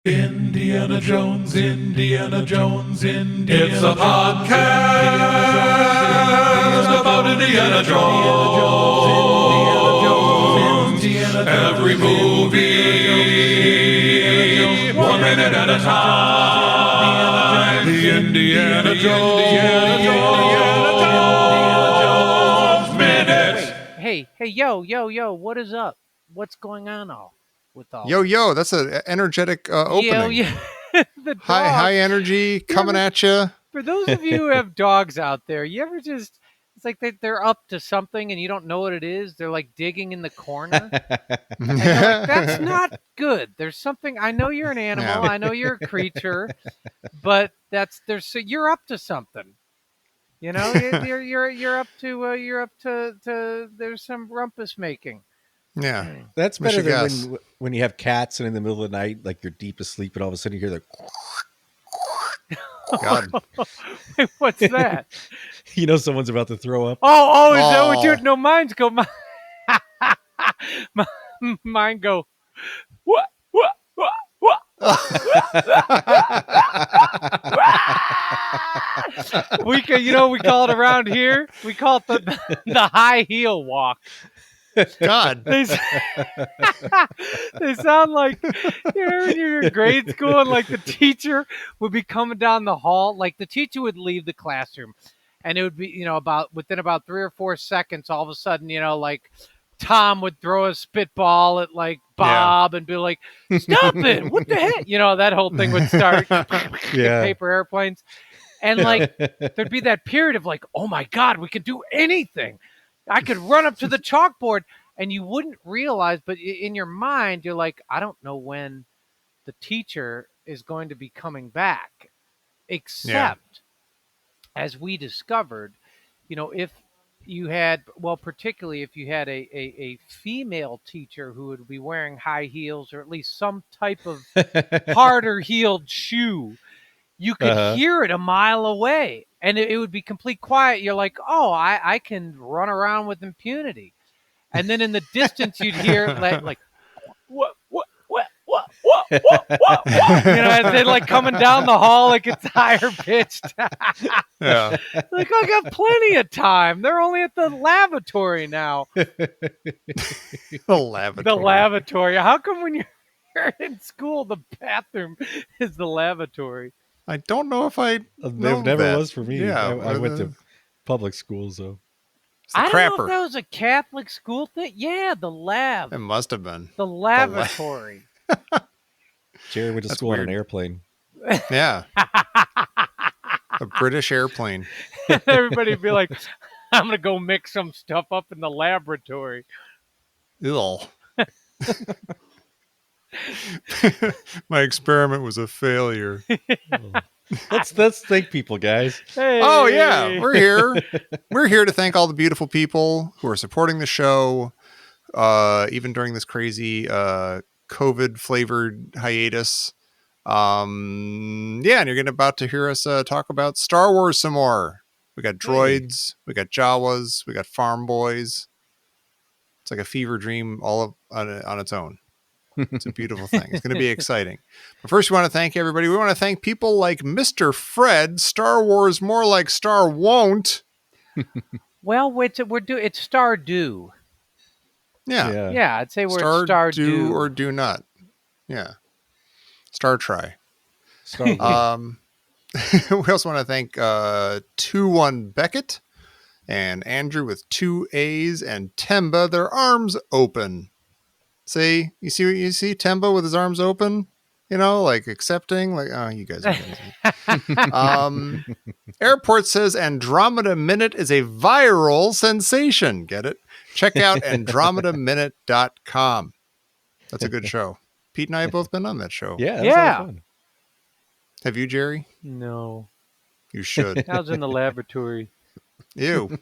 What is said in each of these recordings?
Indiana Jones, Indiana Jones, Indiana It's a podcast about Indiana Jones. Every movie, 1 minute at a time. The Indiana Jones Minute. Hey, yo, what is up? What's going on with all Yo, that's an energetic opening. Yo. The dog. High energy coming at you. For those of you who have dogs out there, you ever just, it's like they're up to something and you don't know what it is. They're like digging in the corner. And you're like, that's not good. There's something, I know you're an animal. Yeah. I know you're a creature, but you're up to something. You know, you're up to there's some rumpus making. Yeah. That's We should better guess. than when you have cats and in the middle of the night, like you're deep asleep, and all of a sudden you hear the, God. What's that? you know, someone's about to throw up. Oh, is that what you? Oh. No, mine's go. Mine go. What? We call it around here. We call it the high heel walk. God. They sound like when you're in grade school and like the teacher would be coming down the hall. Like the teacher would leave the classroom, and it would be within about 3 or 4 seconds, all of a sudden like Tom would throw a spitball at like Bob and be like, "Stop it! What the heck?" That whole thing would start. Yeah. Paper airplanes, and like there'd be that period of like, "Oh my God, we could do anything." I could run up to the chalkboard and you wouldn't realize, but in your mind, you're like, I don't know when the teacher is going to be coming back. Except, as we discovered, if you had, particularly if you had a female teacher who would be wearing high heels or at least some type of harder heeled shoe, you could hear it a mile away. And it would be complete quiet. You're like, oh, I can run around with impunity. And then in the distance, you'd hear like, what? As they're like coming down the hall, like it's higher pitched. Yeah. Like, I got plenty of time. They're only at the lavatory now. The lavatory. The lavatory. How come when you're in school, the bathroom is the lavatory? I don't know if I know It never that. was for me. Yeah. I went to public school, so. It's the I don't know crapper. if that was a Catholic school thing. Yeah, the lab. It must have been. The lavatory. Jerry went to That's school on weird. an airplane. Yeah. A British airplane. Everybody would be like, I'm going to go mix some stuff up in the laboratory. Ew. My experiment was a failure. Let's thank people, guys. Hey. Oh yeah, we're here. We're here to thank all the beautiful people who are supporting the show, even during this crazy COVID flavored hiatus. And you're about to hear us talk about Star Wars some more. We got droids, we got Jawas, we got farm boys. It's like a fever dream all on its own. It's a beautiful thing. It's going to be exciting. But first, we want to thank everybody. We want to thank people like Mr. Fred, Star Wars More Like Star Won't. Well, it's Stardew. Yeah. Yeah, I'd say we're at do or do not. Yeah. Star Try. Star We also want to thank 2-1 Beckett and Andrew with 2 A's and Temba, their arms open. See, you see Temba with his arms open, like accepting, like, oh, you guys are crazy. Airport says Andromeda Minute is a viral sensation. Get it? Check out AndromedaMinute.com. That's a good show. Pete and I have both been on that show. Yeah. Yeah. Fun. Have you, Jerry? No. You should. I was in the laboratory. Ew.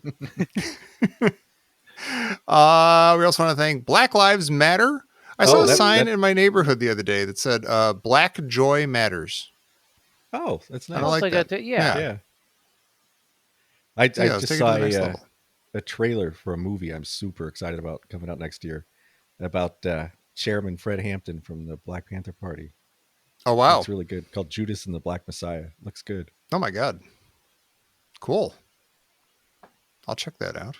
We also want to thank Black Lives Matter. I saw a sign in my neighborhood the other day that said Black Joy Matters. Oh, that's nice. I like that. Yeah. I just take it saw to the next level. a trailer for a movie I'm super excited about coming out next year about Chairman Fred Hampton from the Black Panther Party. Oh, wow. It's really good. Called Judas and the Black Messiah. Looks good. Oh, my God. Cool. I'll check that out.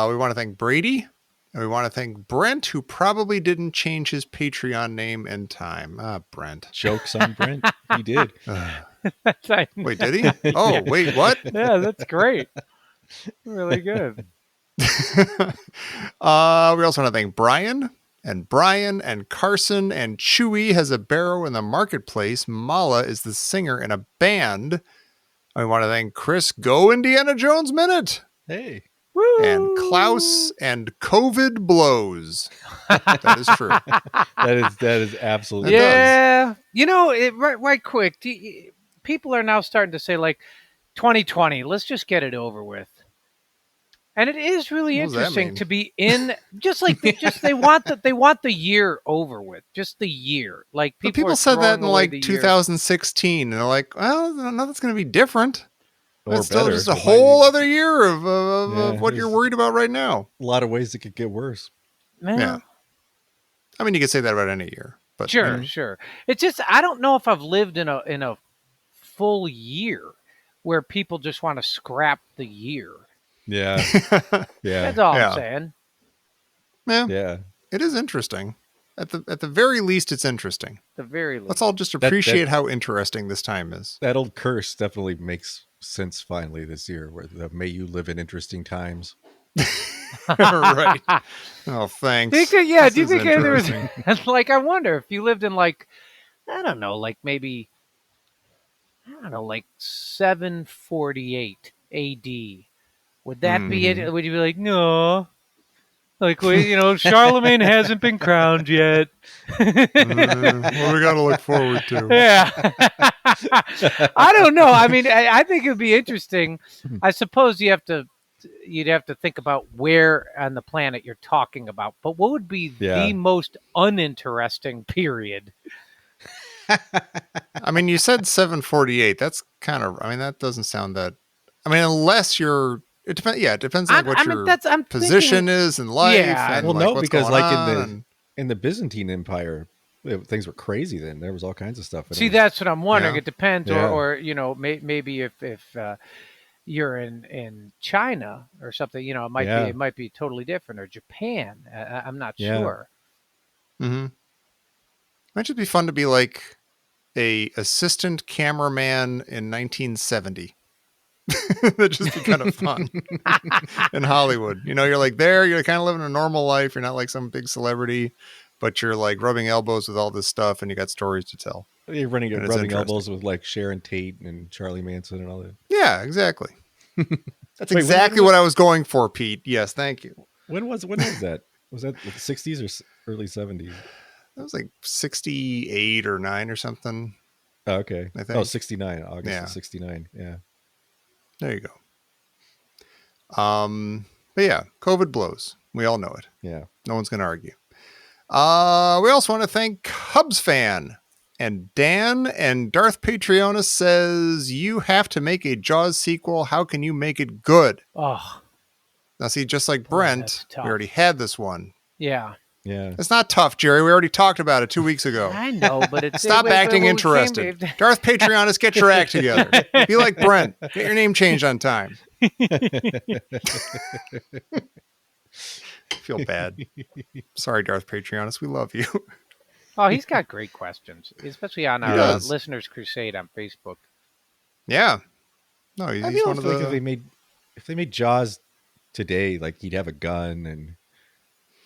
We want to thank Brady. And we want to thank Brent, who probably didn't change his Patreon name in time. Brent. Jokes on Brent. He did. Wait, did he? Oh, wait, what? Yeah, that's great. Really good. We also want to thank Brian and Carson and Chewy has a barrow in the marketplace. Mala is the singer in a band. We want to thank Chris. Go Indiana Jones Minute. Hey. Woo! And Klaus and COVID blows. That is true. That is absolutely. It Yeah. You know, right quick. People are now starting to say, like, 2020, let's just get it over with. And it is really What does that interesting mean? to be in just they want the year over with, just the year. Like But people people are said that throwing in away like the year. 2016, and they're like, "Well, nothing's going to be different. Or It's still better. just a It might whole be- other year of Yeah, what you're there's- worried about right now." A lot of ways it could get worse. Yeah. I mean, you could say that about any year, but Sure. It's just I don't know if I've lived in a full year where people just want to scrap the year. Yeah. Yeah. That's all Yeah. I'm saying. yeah, Yeah. it is interesting. At the very least, it's interesting. The very least. Let's all just appreciate how interesting this time is. That old curse definitely makes sense finally this year, where the may you live in interesting times. Right. Oh, thanks. Do you This think is there was interesting. like I wonder if you lived in like I don't know, like maybe I don't know, like 748 AD. Would that be it? Would you be like, no? Like, Charlemagne hasn't been crowned yet. What we got to look forward to. Yeah. I don't know. I mean, I think it would be interesting. I suppose you'd have to think about where on the planet you're talking about. But what would be the most uninteresting period? I mean, you said 748. That's kind of. I mean, that doesn't sound that. I mean, unless you're. It depends. Yeah, it depends on what your I'm position thinking, is in life. Yeah. And Well, like no, what's because going like on in the Byzantine Empire, things were crazy then. There was all kinds of stuff. See, that's what I'm wondering. Yeah. It depends, Yeah. or maybe if you're in China or something, it might be totally different, or Japan. I'm not sure. Mm-hmm. Might just be fun to be like a assistant cameraman in 1970. That'd just be kind of fun in Hollywood. You're like you're kind of living a normal life. You're not like some big celebrity, but you're like rubbing elbows with all this stuff, and you got stories to tell. You're And it's rubbing interesting. elbows with like Sharon Tate and Charlie Manson and all that. Yeah, exactly. That's Wait, exactly what I was going for, Pete. Yes, thank you. When was that? Was that the 60s or early 70s? That was like 68 or 9 or something. Oh, okay. I think. 69. August Yeah. of 69. Yeah. There you go. But yeah, COVID blows. We all know it. Yeah. No one's going to argue. We also want to thank Hubs Fan and Dan and Darth Patreonus says, you have to make a Jaws sequel. How can you make it good? Oh, Now see, just like Boy, Brent, that's we tough. already had this one. yeah. Yeah. It's not tough, Jerry. We already talked about it 2 weeks ago. I know, but it's Stop acting interested. Darth Patreonus, get your act together. Be like Brent. Get your name changed on time. Feel bad. Sorry, Darth Patreonus. We love you. Oh, he's got great questions, especially on our does. Listeners Crusade on Facebook. Yeah. No, he's I feel one of like the. if they made Jaws today, like he'd have a gun and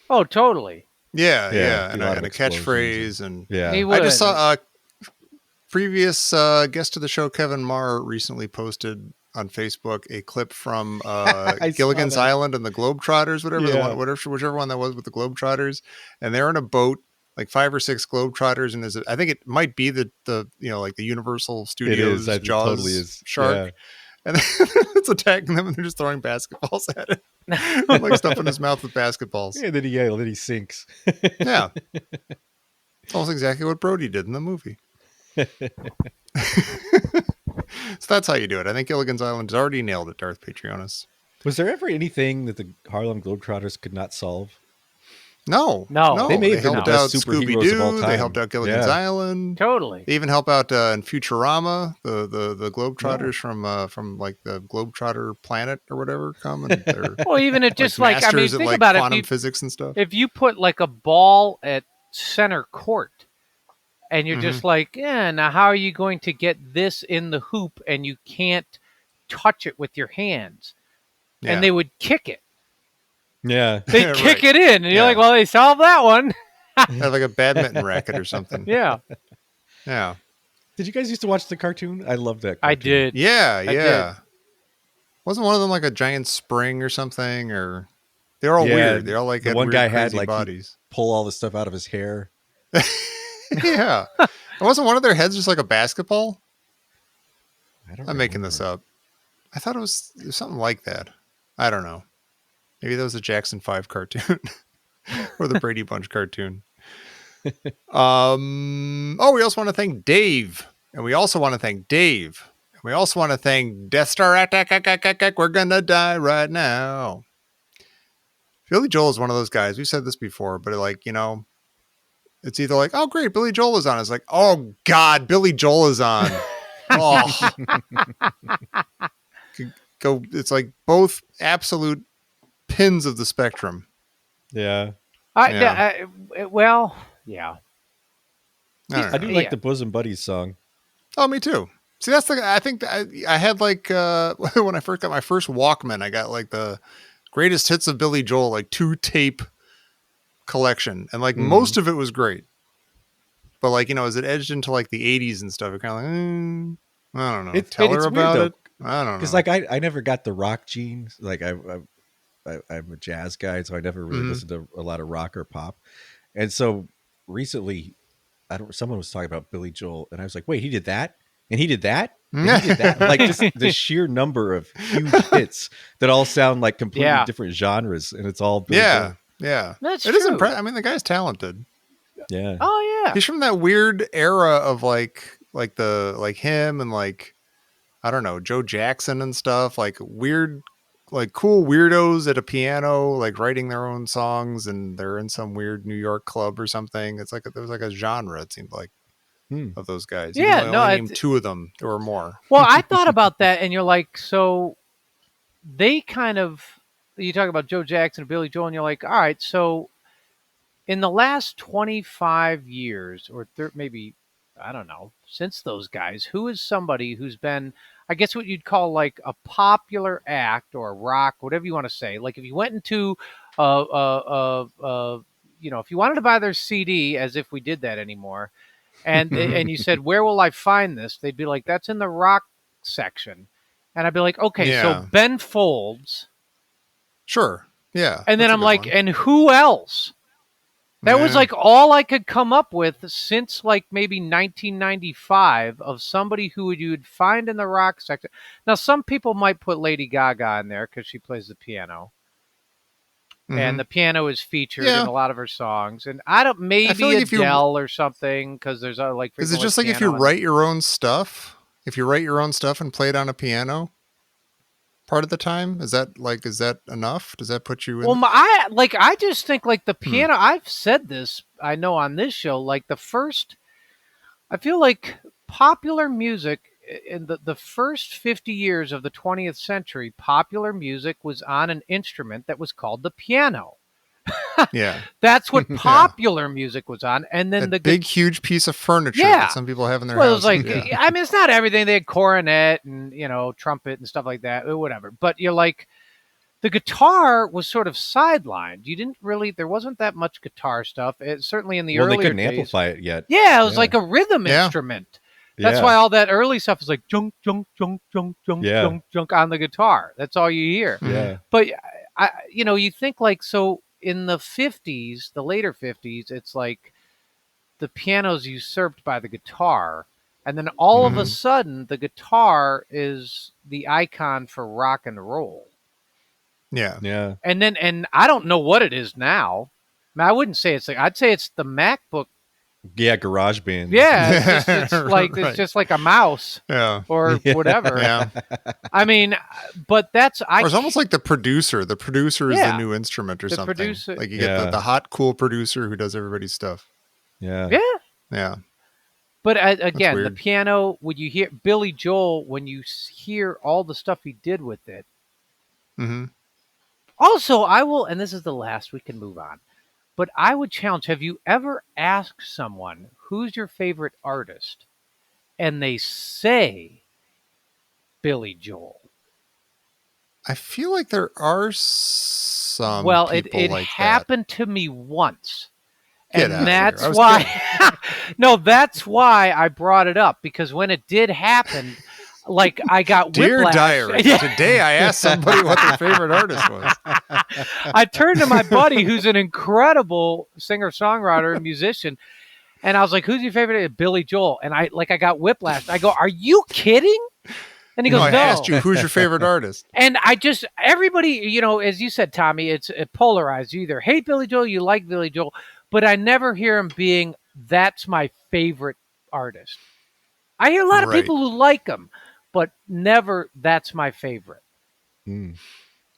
Oh, totally. Yeah, Yeah, yeah. a And, lot and of a catchphrase. And yeah. He I just would. saw a previous guest of the show, Kevin Marr, recently posted on Facebook a clip from I saw Gilligan's that. Island and the Globetrotters, Yeah. whichever one that was with the Globetrotters, and they're in a boat, like 5 or 6 Globetrotters, and I think it might be the like the Universal It Studios is. It Jaws totally is. shark, Yeah. and it's attacking them, and they're just throwing basketballs at it, like stuff in his mouth with basketballs. Yeah, then he sinks. Yeah, it's almost exactly what Brody did in the movie. So that's how you do it. I think Gilligan's Island has already nailed it, Darth Patreonus. Was there ever anything that the Harlem Globetrotters could not solve? No, No. They may have been helped the out best Scooby superheroes of all Doo. time. They helped out Gilligan's Yeah. Island. Totally. They even help out in Futurama, the Globetrotters from like the Globetrotter planet or whatever come and they're Well, even if like just like I mean, masters at think like about it. quantum physics and stuff. If you put like a ball at center court, and you're just like, yeah, now how are you going to get this in the hoop, and you can't touch it with your hands? Yeah. And they would kick it. Yeah. They'd kick Right. it in, and you're Yeah. like, well, they solved that one. Have like a badminton racket or something. Yeah, Yeah. Did you guys used to watch the cartoon? I love that cartoon. I did. Yeah, I yeah. Wasn't one of them like a giant spring or something? Or they're all Yeah, weird. They all like the had one weird, guy had crazy like bodies. pull all the stuff out of his hair. Yeah. And wasn't one of their heads just like a basketball? I don't I'm making this up. I thought it was something like that. I don't know. Maybe that was a Jackson 5 cartoon or the Brady Bunch cartoon. Oh, we also want to thank Dave. And we also want to thank Dave. And we also want to thank Death Star attack. We're gonna die right now. Billy Joel is one of those guys. We've said this before, but like, you know, it's either like, oh great, Billy Joel is on. It's like, oh God, Billy Joel is on. Oh. Go, it's like both absolute pins of the spectrum. Yeah. Well, yeah. I do like the Bosom Buddies song. Oh, me too. See, that's the. I think I had like when I first got my first Walkman, I got like the greatest hits of Billy Joel, like 2-tape collection, and like most of it was great. But like, you know, as it edged into like the 80s and stuff, it kind of like, I don't know. Tell her about it. I don't know. Because like I never got the rock gene. Like I'm a jazz guy, so I never really listened to a lot of rock or pop. And so recently, someone was talking about Billy Joel, and I was like, wait, he did that, and he did that, and he did that. Like just the sheer number of huge hits that all sound like completely different genres, and it's all Billy Joel. Yeah. That's it is true. impressive. I mean, the guy's talented. Yeah. Oh yeah. He's from that weird era of like him and like, I don't know, Joe Jackson and stuff, like weird, like cool weirdos at a piano, like writing their own songs, and they're in some weird New York club or something. It's like there was like a genre, it seemed like, of those guys. Yeah, Even though I only named 2 of them or more. Well, I thought about that, and you're like, so they kind of, you talk about Joe Jackson and Billy Joel, and you're like, all right, so in the last 25 years, or maybe, I don't know, since those guys, who is somebody who's been, I guess what you'd call like a popular act or a rock, whatever you want to say. Like if you went into, you know, if you wanted to buy their CD, as if we did that anymore, and you said, where will I find this? They'd be like, that's in the rock section. And I'd be like, okay, so Ben Folds. Sure. Yeah. And then I'm like, and who else? That was like all I could come up with since like maybe 1995 of somebody who you would find in the rock section. Now, some people might put Lady Gaga in there because she plays the piano. And the piano is featured in a lot of her songs. And I don't, maybe like Adele or something, because there's like. Is it just like if you write your own stuff? If you write your own stuff and play it on a piano? Part of the time, is that enough? Does that put you in? Well, I just think like the piano. I've said this, I know on this show. Like I feel like popular music in the first 50 years of the 20th century, popular music was on an instrument that was called the piano. Yeah, that's what popular music was on, and then the big, huge piece of furniture that some people have in their house. It was like, I mean, it's not everything. They had cornet and trumpet and stuff like that, or whatever. But you're like, the guitar was sort of sidelined. You didn't really, there wasn't that much guitar stuff. Certainly in the earlier they couldn't days, amplify it yet. Yeah, it was like a rhythm instrument. That's why all that early stuff is like junk, junk, junk, junk, junk, junk, junk on the guitar. That's all you hear. Yeah. But you think like so. In the 50s, the later 50s, it's like the piano's usurped by the guitar. And then all of a sudden, the guitar is the icon for rock and roll. Yeah. Yeah. And I don't know what it is now. I mean, I wouldn't say it's like, I'd say it's the MacBook Yeah, GarageBand. Yeah, it's like Right. it's just like a mouse Yeah. or Yeah. whatever. Yeah. I mean, but that's Or it's almost like the producer. The producer is Yeah. the new instrument or The something. producer- Like you get Yeah. the hot, cool producer who does everybody's stuff. Yeah. yeah. Yeah. But again, the weird. piano, when you hear Billy Joel, when you hear all the stuff he did with it. Mm-hmm. Also, I will, and this is the last, we can move on. But I would challenge, have you ever asked someone, who's your favorite artist? And they say Billy Joel. I feel like there are some Well, it people like happened to me once. Get And out of here. that's I was why no, that's why I brought it up, because when it did happen, like I got that. Dear whiplash. diary, Yeah. today I asked somebody what their favorite artist was. I turned to my buddy who's an incredible singer-songwriter and musician, and I was like, "Who's your favorite?" Billy Joel. And I got whiplash. I go, "Are you kidding?" And he No, goes, I "No." asked you who's your favorite artist. And everybody, as you said, Tommy, it's polarized. You either hate Billy Joel, you like Billy Joel, but I never hear him being, that's my favorite artist. I hear a lot of Right. people who like him, but never, that's my favorite. Mm.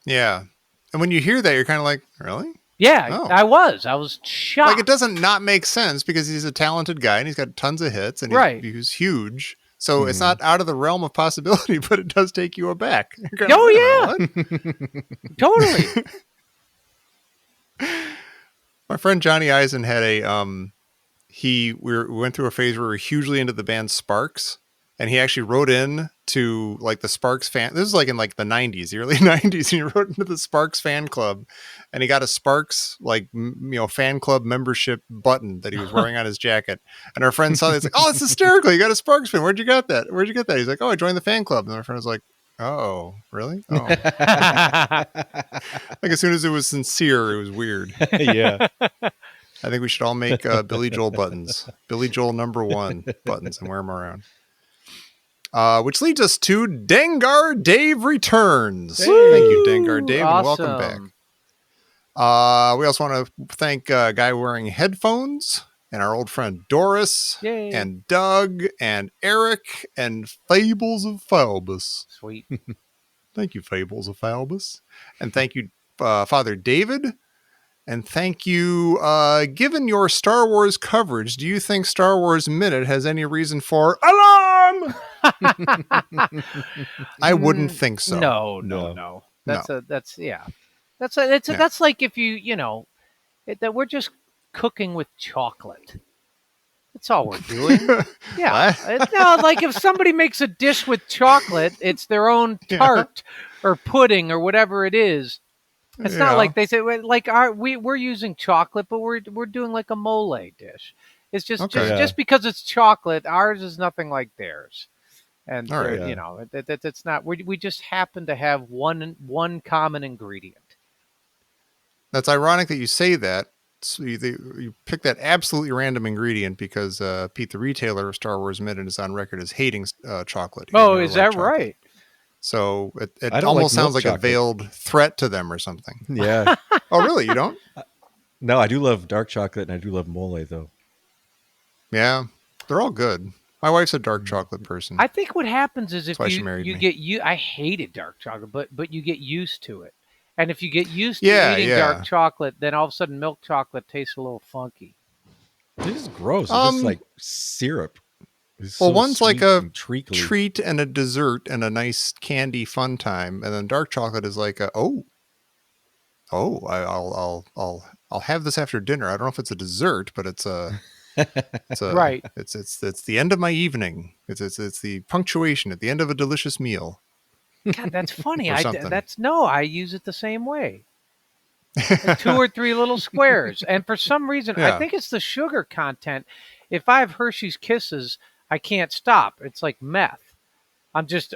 Yeah. And when you hear that, you're kind of like, really? Yeah, Oh. I was shocked. Like, it doesn't not make sense because he's a talented guy and he's got tons of hits and Right. he's huge. So it's Mhm. not out of the realm of possibility, but it does take you aback. You're kinda Oh, like, "Wait a minute, what?" Totally. My friend Johnny Eisen had we went through a phase where we were hugely into the band Sparks, and he actually wrote in to like the Sparks fan. This is like in like the 90s, the early 90s, and he wrote into the Sparks fan club, and he got a Sparks fan club membership button that he was wearing on his jacket. And our friend saw it, it's like, "Oh, it's hysterical! You got a Sparks fan. Where'd you get that? Where'd you get that?" He's like, "Oh, I joined the fan club." And our friend was like, "Oh, really? Oh." Like as soon as it was sincere, it was weird. Yeah. I think we should all make Billy Joel buttons. Billy Joel #1 buttons and wear them around. Which leads us to Dengar Dave returns. Hey. Thank you, Dengar Dave, and welcome back. Awesome. We also want to thank a guy wearing headphones and our old friend Doris Yay. and Doug and Eric and Fables of Falbus. Sweet. Thank you, Fables of Falbus. And thank you, Father David. And thank you. Given your Star Wars coverage, do you think Star Wars Minute has any reason for alarm? I wouldn't think so. No. That's like if that we're just cooking with chocolate. That's all we're doing. Yeah. No, like if somebody makes a dish with chocolate, it's their own tart or pudding or whatever it is. It's not like they say like we're using chocolate, but we're doing like a mole dish. It's just because it's chocolate, ours is nothing like theirs. And All right, it's not. We just happen to have one common ingredient. That's ironic that you say that. So you pick that absolutely random ingredient because Pete the retailer of Star Wars Minute is on record as hating chocolate. He Oh, never is liked that chocolate. right? So I it don't almost like sounds milk like a chocolate. veiled threat to them or something. Yeah. Oh, really? You don't? No, I do love dark chocolate and I do love mole though. Yeah, they're all good. My wife's a dark chocolate person. I think what happens is if That's why she married me. I hated dark chocolate, but you get used to it. And if you get used to Yeah, eating yeah. dark chocolate, then all of a sudden milk chocolate tastes a little funky. This is gross. It's just like syrup. It's Well, so one's like sweet a and treacly. treat and a dessert and a nice candy fun time, and then dark chocolate is like I'll have this after dinner. I don't know if it's a dessert, but it's a Right. It's the end of my evening. It's the punctuation at the end of a delicious meal. God, that's funny. Or something. I use it the same way. 2 or 3 little squares, and for some reason, I Yeah. think it's the sugar content. If I have Hershey's Kisses, I can't stop. It's like meth. I'm just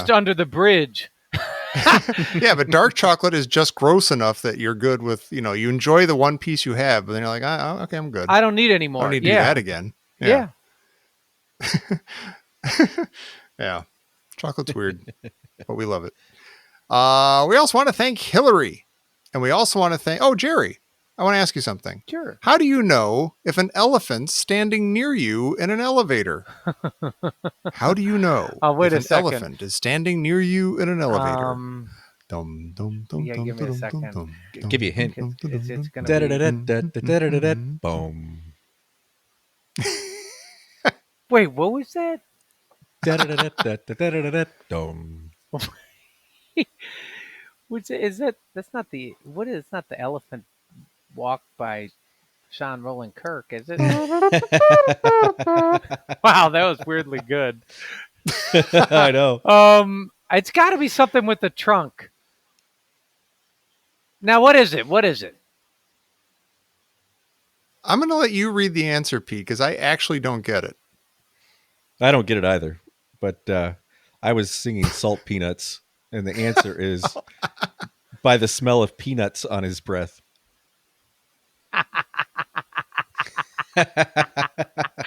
under the bridge. Yeah, but dark chocolate is just gross enough that you're good with, you enjoy the one piece you have, but then you're like, okay, I'm good. I don't need any more. I don't need to do that again. Yeah. Yeah. Chocolate's weird, but we love it. We also want to thank Hillary. And we also want to thank, Jerry. I want to ask you something. Sure. How do you know if an elephant's standing near you in an elevator? How do you know Wait if a an second. elephant is standing near you in an elevator? Give me a second. Give you a hint. It's gonna be. Boom. Wait, what was that? Boom. Which is that? That's not the. What is? It's not the Elephant Walk by Sean Roland Kirk, is it? Wow, that was weirdly good. I know. It's got to be something with the trunk. Now, what is it? What is it? I'm going to let you read the answer, Pete, because I actually don't get it. I don't get it either. But I was singing Salt Peanuts, and the answer is by the smell of peanuts on his breath.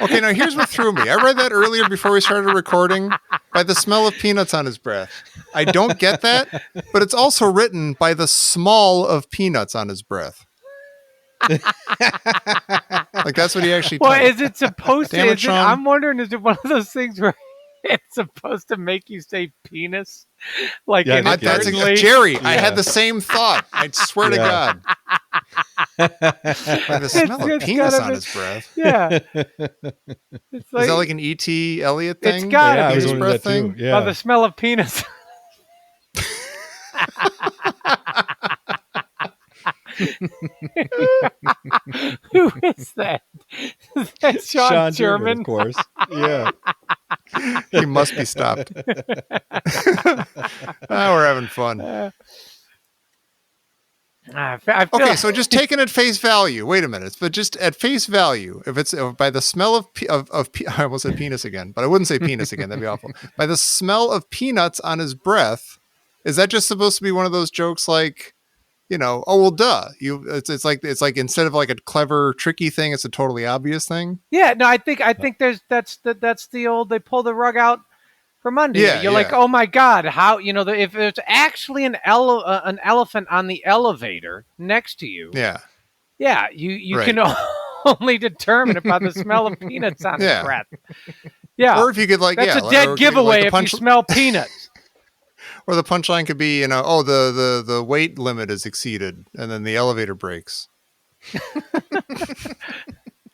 Okay, now here's what threw me. I read that earlier before we started recording. By the smell of peanuts on his breath. I don't get that, but it's also written by the small of peanuts on his breath. Like that's what he actually Well, typed. is it supposed Damn to? it, Sean. I'm wondering, is it one of those things where it's supposed to make you say penis? Like, Yeah, That's inadvertently? Jerry. I Yeah. had the same thought. I swear to God. By the smell of It's penis gotta on be- his breath. Yeah. It's Is that like an E.T. Elliott It's thing? gotta Yeah, I be. was Penis wondering breath that too. thing? Yeah. By the smell of penis. Who is that? Is that Sean German? of course. Yeah. He must be stopped. We're having fun. I feel Okay, so just taken at face value. Wait a minute, but just at face value, if it's by the smell of I almost said penis again, but I wouldn't say penis again. That'd be awful. By the smell of peanuts on his breath, is that just supposed to be one of those jokes like, oh well, duh. It's like instead of like a clever tricky thing, it's a totally obvious thing. Yeah, no, I think that's the old, they pull the rug out from under you. Yeah, You're like, oh my God, how, if it's actually an elephant on the elevator next to you. Yeah. Yeah, you Right. can only determine it by the smell of peanuts on Yeah. his breath. Yeah. Or if you could That's a or dead giveaway if you punch, smell peanuts. or the punchline could be, the weight limit is exceeded, and then the elevator breaks.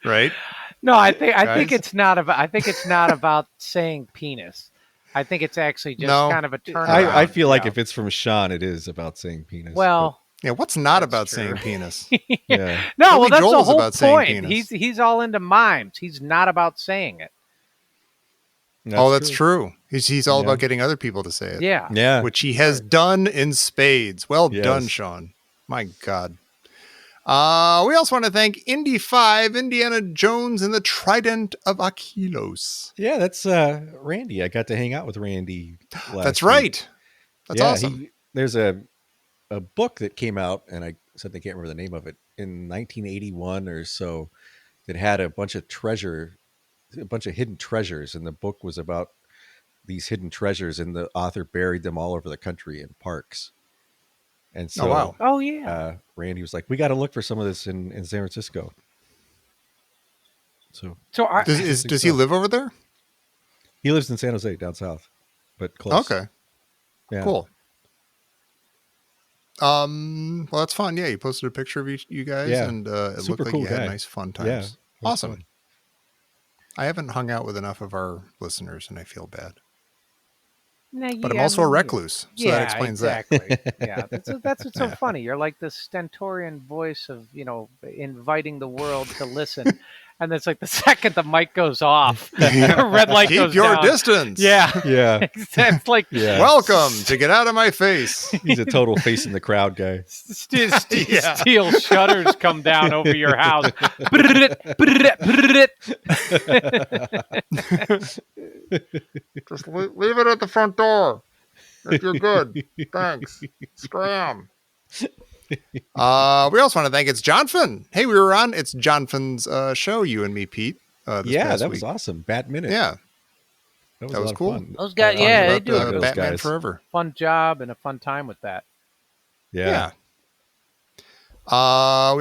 Right? No, I think Guys? it's not about saying penis. I think it's actually just No. kind of a turnaround. I feel like Yeah. if it's from Sean, it is about saying penis. Well, Yeah. What's not That's about true. saying penis? but- yeah. no, Billy well, that's Joel the is whole about saying point. penis. He's all into mimes. He's not about saying it. That's true. He's all Yeah. about getting other people to say it. Yeah. Yeah. Which he has done in spades. Well Yes. done, Sean. My God. We also want to thank Indy 5, Indiana Jones and the Trident of Aquilos. Yeah, that's Randy. I got to hang out with Randy last That's week. right. That's Yeah, awesome. There's a book that came out, and I said I can't remember the name of it, in 1981 or so, that had a bunch of hidden treasures, and the book was about these hidden treasures, and the author buried them all over the country in parks. And so, Oh, wow. Oh yeah. Randy was like, "We got to look for some of this in San Francisco." So So Does he live over there? he lives in San Jose, down south, but close. Okay. Yeah. Cool. Well, that's fun. Yeah, you posted a picture of you guys, Yeah. and it Super looked like cool you had guy. nice fun Yeah, times. it was Awesome. fun. I haven't hung out with enough of our listeners, and I feel bad. Nah, But I'm yeah, also a I mean, recluse, so that explains exactly. Yeah, that's what's so funny. You're like the stentorian voice of inviting the world to listen, and it's like the second the mic goes off, the red light Keep goes your down. distance. Yeah, Yeah. it's like Yeah. Welcome to Get Out of My Face. He's a total face in the crowd guy. Yeah. steel shutters come down over your house. Just leave it at the front door. If you're good. Thanks. Scram. We also want to thank It's Jonathan. Hey, we were on It's Jonathan's show, you and me, Pete. This Yeah, past that week. was awesome. Bat Minute. Yeah, that that a was lot of cool. fun. Those guys, Talking yeah, they about, do a those Batman guys. Forever. fun job and a fun time with that. Yeah. We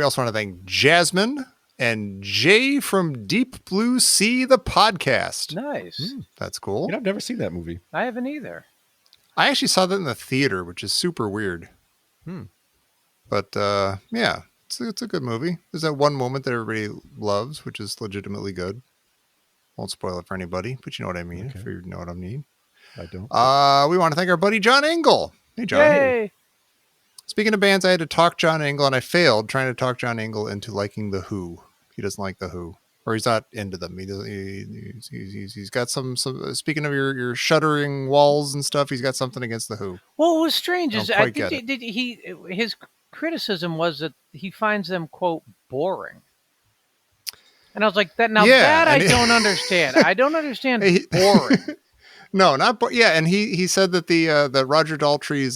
also want to thank Jasmine and Jay from Deep Blue Sea, the podcast. Nice. That's cool. You know, I've never seen that movie. I haven't either. I actually saw that in the theater, which is super weird. But yeah, it's a good movie. There's that one moment that everybody loves, which is legitimately good. Won't spoil it for anybody, but you know what I mean. Okay. If you know what I mean. I don't. We want to thank our buddy John Engel. Hey, John. Yay! Speaking of bands, I had to talk John Engel, and I failed trying to talk John Engel into liking The Who. He doesn't like The Who, or he's not into them. He's got some. Speaking of your shuddering walls and stuff, he's got something against The Who. Well, what was strange is Don't I quite get think his criticism was that he finds them quote boring. And I was like, that I don't understand. I don't understand boring. No, not yeah, and he said that the Roger Daltrey's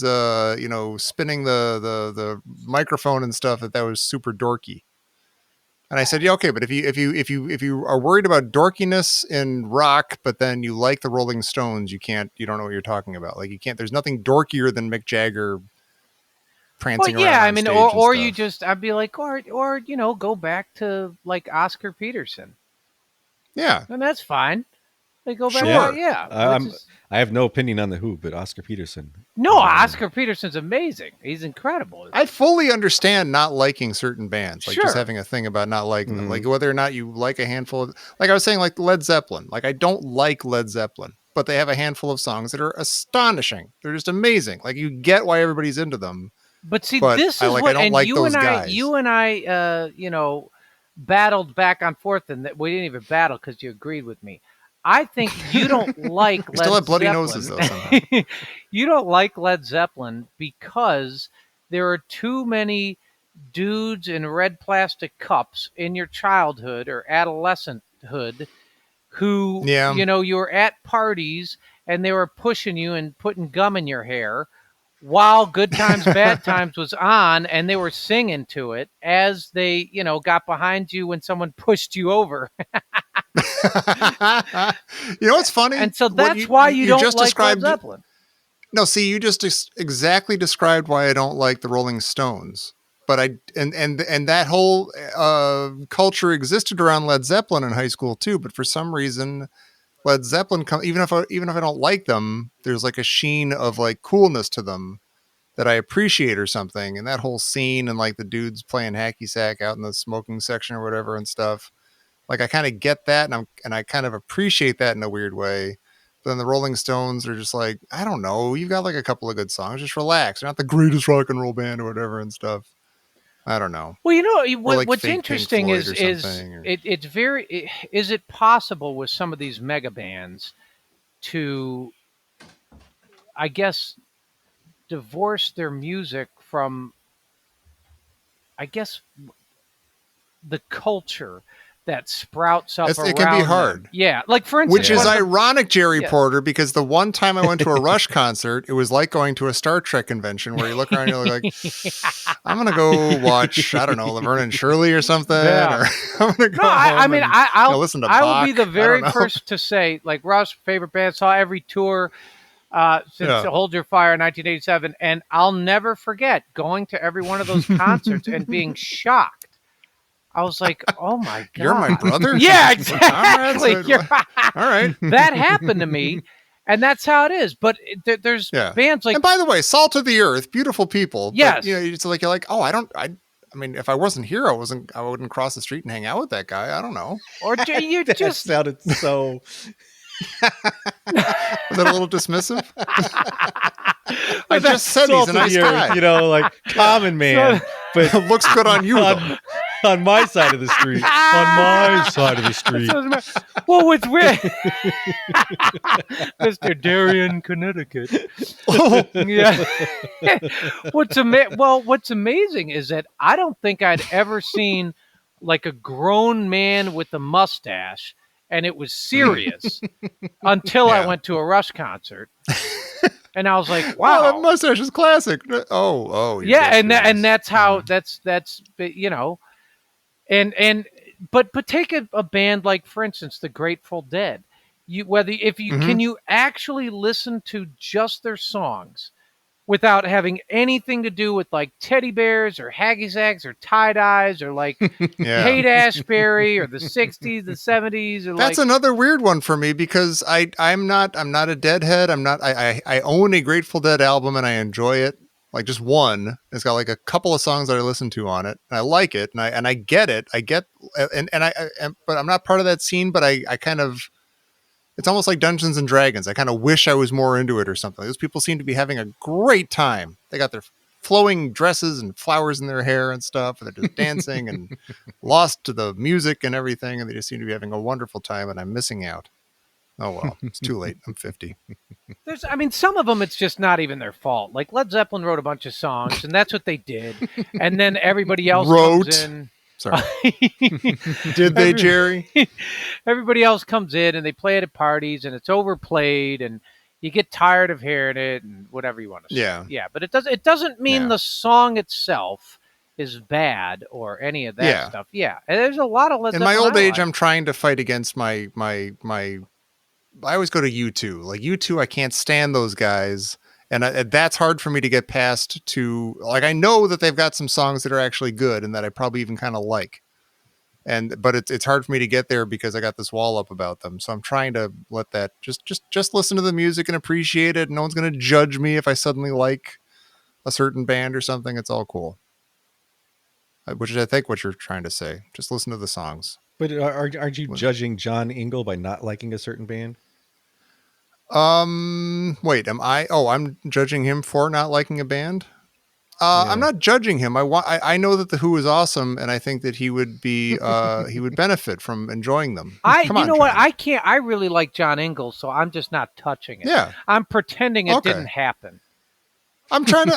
spinning the microphone and stuff that was super dorky. And I said, yeah, okay, but if you are worried about dorkiness in rock, but then you like the Rolling Stones, you don't know what you're talking about. Like you can't. There's nothing dorkier than Mick Jagger prancing around. Yeah, on I mean, stage or and you stuff. just I'd be like, or go back to like Oscar Peterson, Yeah. and that's fine. They go back, Sure. yeah. I have no opinion on the Who, but Oscar Peterson. No, Oscar Peterson's amazing. He's incredible. I fully understand not liking certain bands, like Sure. just having a thing about not liking them, like whether or not you like a handful of, like I was saying, like Led Zeppelin. Like I don't like Led Zeppelin, but they have a handful of songs that are astonishing. They're just amazing. Like you get why everybody's into them. But see, But this is I what, don't and like you those and guys. you and I, battled back and forth, and we didn't even battle because you agreed with me. I think you don't like We Led still have bloody Zeppelin. noses though. Somehow. You don't like Led Zeppelin because there are too many dudes in red plastic cups in your childhood or adolescenthood who, Yeah. you were at parties and they were pushing you and putting gum in your hair while Good Times, Bad Times was on, and they were singing to it as they, got behind you when someone pushed you over. You know what's funny? And so that's why you don't just like described Led Zeppelin. No, see, you just exactly described why I don't like the Rolling Stones. But and that whole culture existed around Led Zeppelin in high school too. But for some reason, Led Zeppelin, even if I don't like them, there's like a sheen of like coolness to them that I appreciate or something. And that whole scene and like the dudes playing hacky sack out in the smoking section or whatever and stuff. Like I kind of get that, and I kind of appreciate that in a weird way. But then the Rolling Stones are just like, I don't know, you've got like a couple of good songs. Just relax. They're not the greatest rock and roll band or whatever and stuff. I don't know. Well, like what's fake interesting Pink is Floyd or something, or- it's very. Is it possible with some of these mega bands to, I guess, divorce their music from, I guess, the culture that sprouts up around It can be them? hard. Yeah, like for instance, Which is ironic, Jerry Yeah. Porter, because the one time I went to a Rush concert, it was like going to a Star Trek convention where you look around and you're like, I'm going to go watch, I don't know, Laverne and Shirley or something. Yeah. Or I'm going to go No, I home mean, and, I'll listen to I will Bach. be the I don't very know. first to say, like, Rush, favorite band, saw every tour since Hold Your Fire in 1987, and I'll never forget going to every one of those concerts and being shocked. I was like, oh my God. You're my brother? Yeah, Comrades? exactly. All right. That happened to me, and that's how it is. But there's bands like, and by the way, Salt of the Earth, beautiful people. Yes. But, you're like, oh, I mean, if I wasn't here, I wouldn't cross the street and hang out with that guy. I don't know. or you That just sounded so. Was that a little dismissive? I just said he's a nice guy. Like common man, but Looks good on you, though. on my side of the street. On my side of the street. well, what's weird, Mr. Darien, Connecticut. Yeah. What's amazing is that I don't think I'd ever seen like a grown man with a mustache, and it was serious until I went to a Rush concert, and I was like, wow, that mustache is classic. Oh, yeah, and that's how that's but take a band like, for instance, the Grateful Dead. Can you actually listen to just their songs without having anything to do with like teddy bears or hacky sacks or tie dyes or like Yeah. Haight Ashbury or the 60s, the 70s, or That's like another weird one for me because I'm not a Deadhead. I own a Grateful Dead album and I enjoy it. Like just one. It's got like a couple of songs that I listen to on it and I like it and I get it. I get but I'm not part of that scene, but I kind of, it's almost like Dungeons and Dragons. I kind of wish I was more into it or something. Those people seem to be having a great time. They got their flowing dresses and flowers in their hair and stuff. And they're just dancing and lost to the music and everything. And they just seem to be having a wonderful time. And I'm missing out. Oh, well, it's too late. I'm 50. some of them, it's just not even their fault. Like Led Zeppelin wrote a bunch of songs and that's what they did. And then everybody else comes in. Sorry. Did they, Jerry? Everybody else comes in and they play it at parties and it's overplayed and you get tired of hearing it and whatever you want to say. Yeah. But it doesn't mean the song itself is bad or any of that stuff. Yeah. And there's a lot of Led In Zeppelin my old I age, like. I'm trying to fight against my I always go to U2. Like U2, I can't stand those guys. And that's hard for me to get past to, like, I know that they've got some songs that are actually good and that I probably even kind of like. But it's hard for me to get there because I got this wall up about them. So I'm trying to let that just listen to the music and appreciate it. No one's going to judge me if I suddenly like a certain band or something. It's all cool. Which is, I think, what you're trying to say. Just listen to the songs. But aren't you judging John Ingle by not liking a certain band? Wait, am I? Oh, I'm judging him for not liking a band. I'm not judging him. I know that the Who is awesome, and I think that he would be he would benefit from enjoying them. You know what? I can't. I really like John Ingalls, so I'm just not touching it. Yeah, I'm pretending it didn't happen. I'm trying to.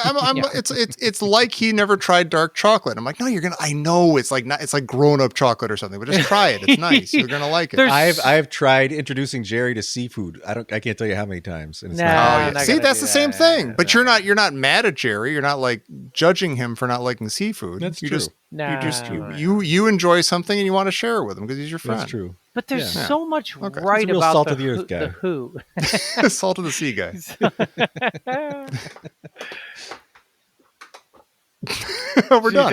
It's like he never tried dark chocolate. I'm like, no, you're gonna. I know it's like not. It's like grown up chocolate or something, but just try it. It's nice. You're gonna like it. I've tried introducing Jerry to seafood. I can't tell you how many times. And it's not See, that's the same thing. But you're not mad at Jerry. You're not like judging him for not liking seafood. That's you true. You enjoy something and you want to share it with him because he's your friend. That's true. But the's so much Okay. right He's a real about salt the of the earth guy. Who. Salt of the sea guy. We're done.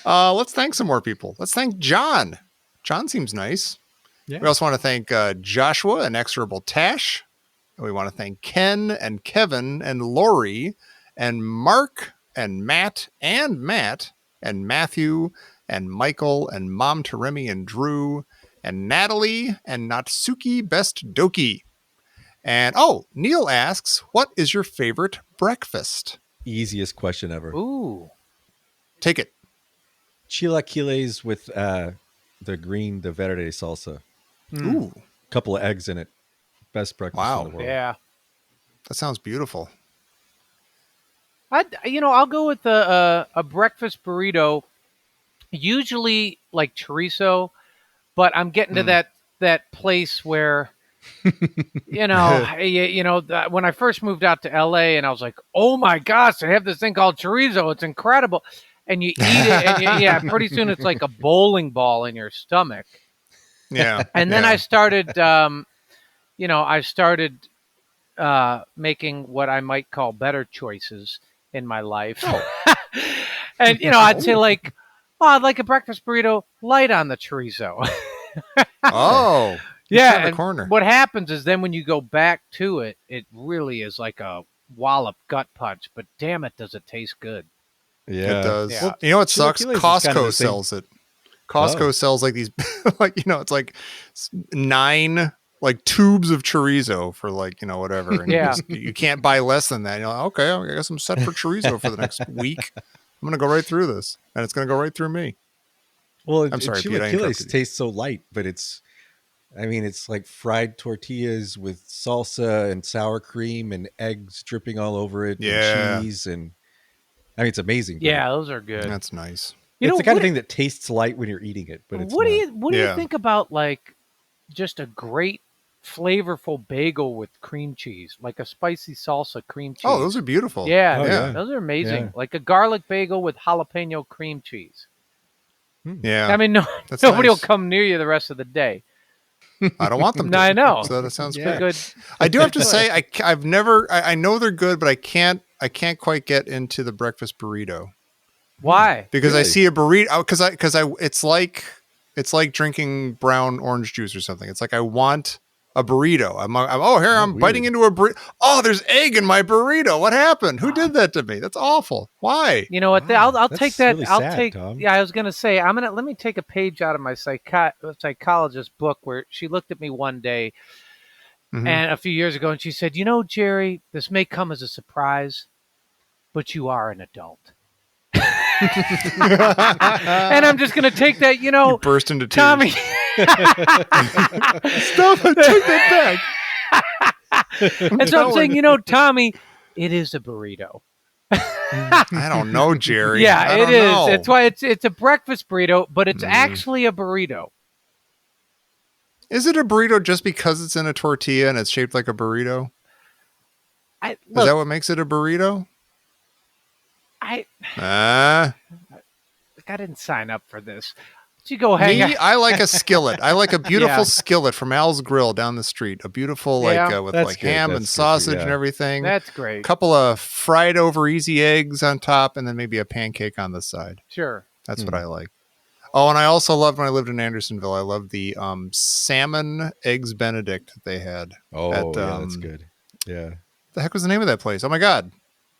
Let's thank some more people. Let's thank John. John seems nice. Yeah. We also want to thank Joshua, Inexorable Tash. And we want to thank Ken and Kevin and Lori and Mark and Matt and Matthew and Michael and Mom Teremi and Drew and Natalie and Natsuki Best Doki. And Neil asks, what is your favorite breakfast? Easiest question ever. Ooh. Take it. Chilaquiles with the verde salsa. Ooh. Couple of eggs in it. Best breakfast in the world. Yeah. That sounds beautiful. I'll go with a breakfast burrito, usually like chorizo, but I'm getting to that place where when I first moved out to LA and I was like, oh my gosh, they have this thing called chorizo. It's incredible. And you eat it and pretty soon it's like a bowling ball in your stomach. Yeah. And then I started, making what I might call better choices in my life. And, I'd say like, I'd like a breakfast burrito light on the chorizo. Oh. Yeah, the corner. What happens is then when you go back to it, it really is like a wallop gut punch. But damn it, does it taste good? Yeah, it does. Yeah. You know what sucks? Chilaquiles is kind of Costco the same- sells it. Costco sells like these, it's like 9 like tubes of chorizo for whatever. And you can't buy less than that. You're like, okay, I guess I'm set for chorizo for the next week. I'm gonna go right through this, and it's gonna go right through me. Well, I'm sorry, Pete, I interrupted chilaquiles you. tastes so light, but it's like fried tortillas with salsa and sour cream and eggs dripping all over it, and cheese, and it's amazing. Yeah, those are good. That's nice. It's the kind of thing that tastes light when you're eating it, but it's what do not. you think about like just a great flavorful bagel with cream cheese, like a spicy salsa cream cheese? Oh, those are beautiful. Yeah, those are amazing. Yeah. Like a garlic bagel with jalapeno cream cheese. Yeah. I mean, nobody will come near you the rest of the day. I don't want them to. No, I know. So that sounds Yeah. great. Good. I do have to say, I've never. I know they're good, but I can't quite get into the breakfast burrito Why? because I Really? see a burrito because I it's like drinking brown orange juice or something. It's like I want a burrito. I'm weird. biting into a burrito. Oh, there's egg in my burrito. What happened? Who did that to me? That's awful. Why? You know what? Wow, I'll that's take that. really I'll sad, take. Tom. Yeah, I was gonna say let me take a page out of my psychologist book where she looked at me one day Mhm. and a few years ago and she said, "You know, Jerry, this may come as a surprise, but you are an adult." And I'm just gonna take that. You know, You burst into tears. Tommy. Stop! I take that back. And so I'm saying, you know, Tommy, it is a burrito. I don't know, Jerry. Yeah, I it don't is. know. It's why it's a breakfast burrito, but it's actually a burrito. Is it a burrito just because it's in a tortilla and it's shaped like a burrito? Is Look, that what makes it a burrito? I Ah. didn't sign up for this. You go hang Me, out. I like a skillet. I like a beautiful Yeah. skillet from Al's Grill down the street. A beautiful, Yeah. with That's like good. ham That's and good, sausage yeah. and everything. That's A great. couple of fried over easy eggs on top, and then maybe a pancake on the side. Sure. That's what I like. Oh, and I also loved when I lived in Andersonville. I loved the salmon eggs Benedict that they had. Oh, At, yeah, that's good. Yeah. The heck was the name of that place? Oh my God,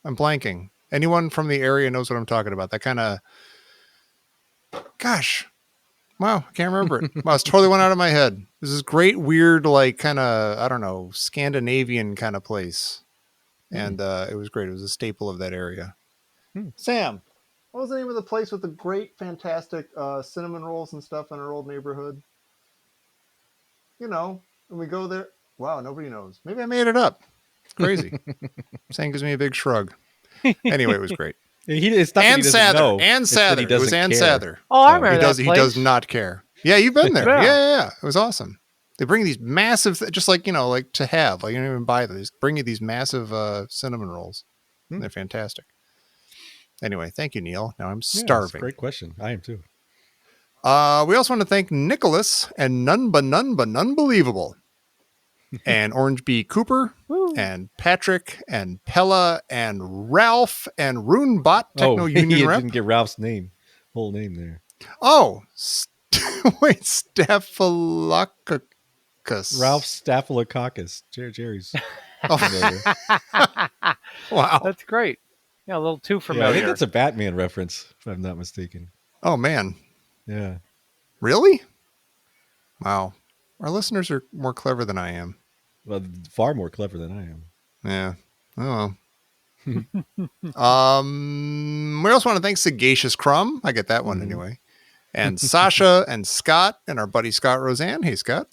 I'm blanking. Anyone from the area knows what I'm talking about. That kind of, gosh, wow, I can't remember it. Wow, it's totally went out of my head. This is great, weird, like kind of, I don't know, Scandinavian kind of place. And it was great. It was a staple of that area. Sam, what was the name of the place with the great, fantastic cinnamon rolls and stuff in our old neighborhood? You know, when we go there. Wow, nobody knows. Maybe I made it up. Crazy. Sam gives me a big shrug. Anyway, it was great. It's not that he Ann doesn't Sather. know. Ann It's that Sather. he It was doesn't Ann care. Sather. Oh, I So, remember that He place. does not care. Yeah, you've been there. Yeah. Yeah. It was awesome. They bring these massive, just like, like to have, like you don't even buy them. They just bring you these massive cinnamon rolls. They're fantastic. Anyway, thank you, Neil. Now I'm Yeah, that's a starving. great question. I am too. We also want to thank Nicholas and None Believable and Orange B. Cooper and Patrick and Pella and Ralph and Runebot Techno Union you Rep. didn't get Ralph's whole name there. Oh, wait, Staphylococcus. Ralph Staphylococcus. Jerry's. Oh, familiar. wow. That's great. Yeah, a little too Yeah, I familiar. think that's a Batman reference, if I'm not mistaken. Oh, man. Yeah. Really? Wow. Our listeners are more clever than I am. Well, far more clever than I am. Yeah. Oh. We also want to thank Sagacious Crumb. I get that one anyway. And Sasha and Scott and our buddy Scott Roseanne. Hey, Scott.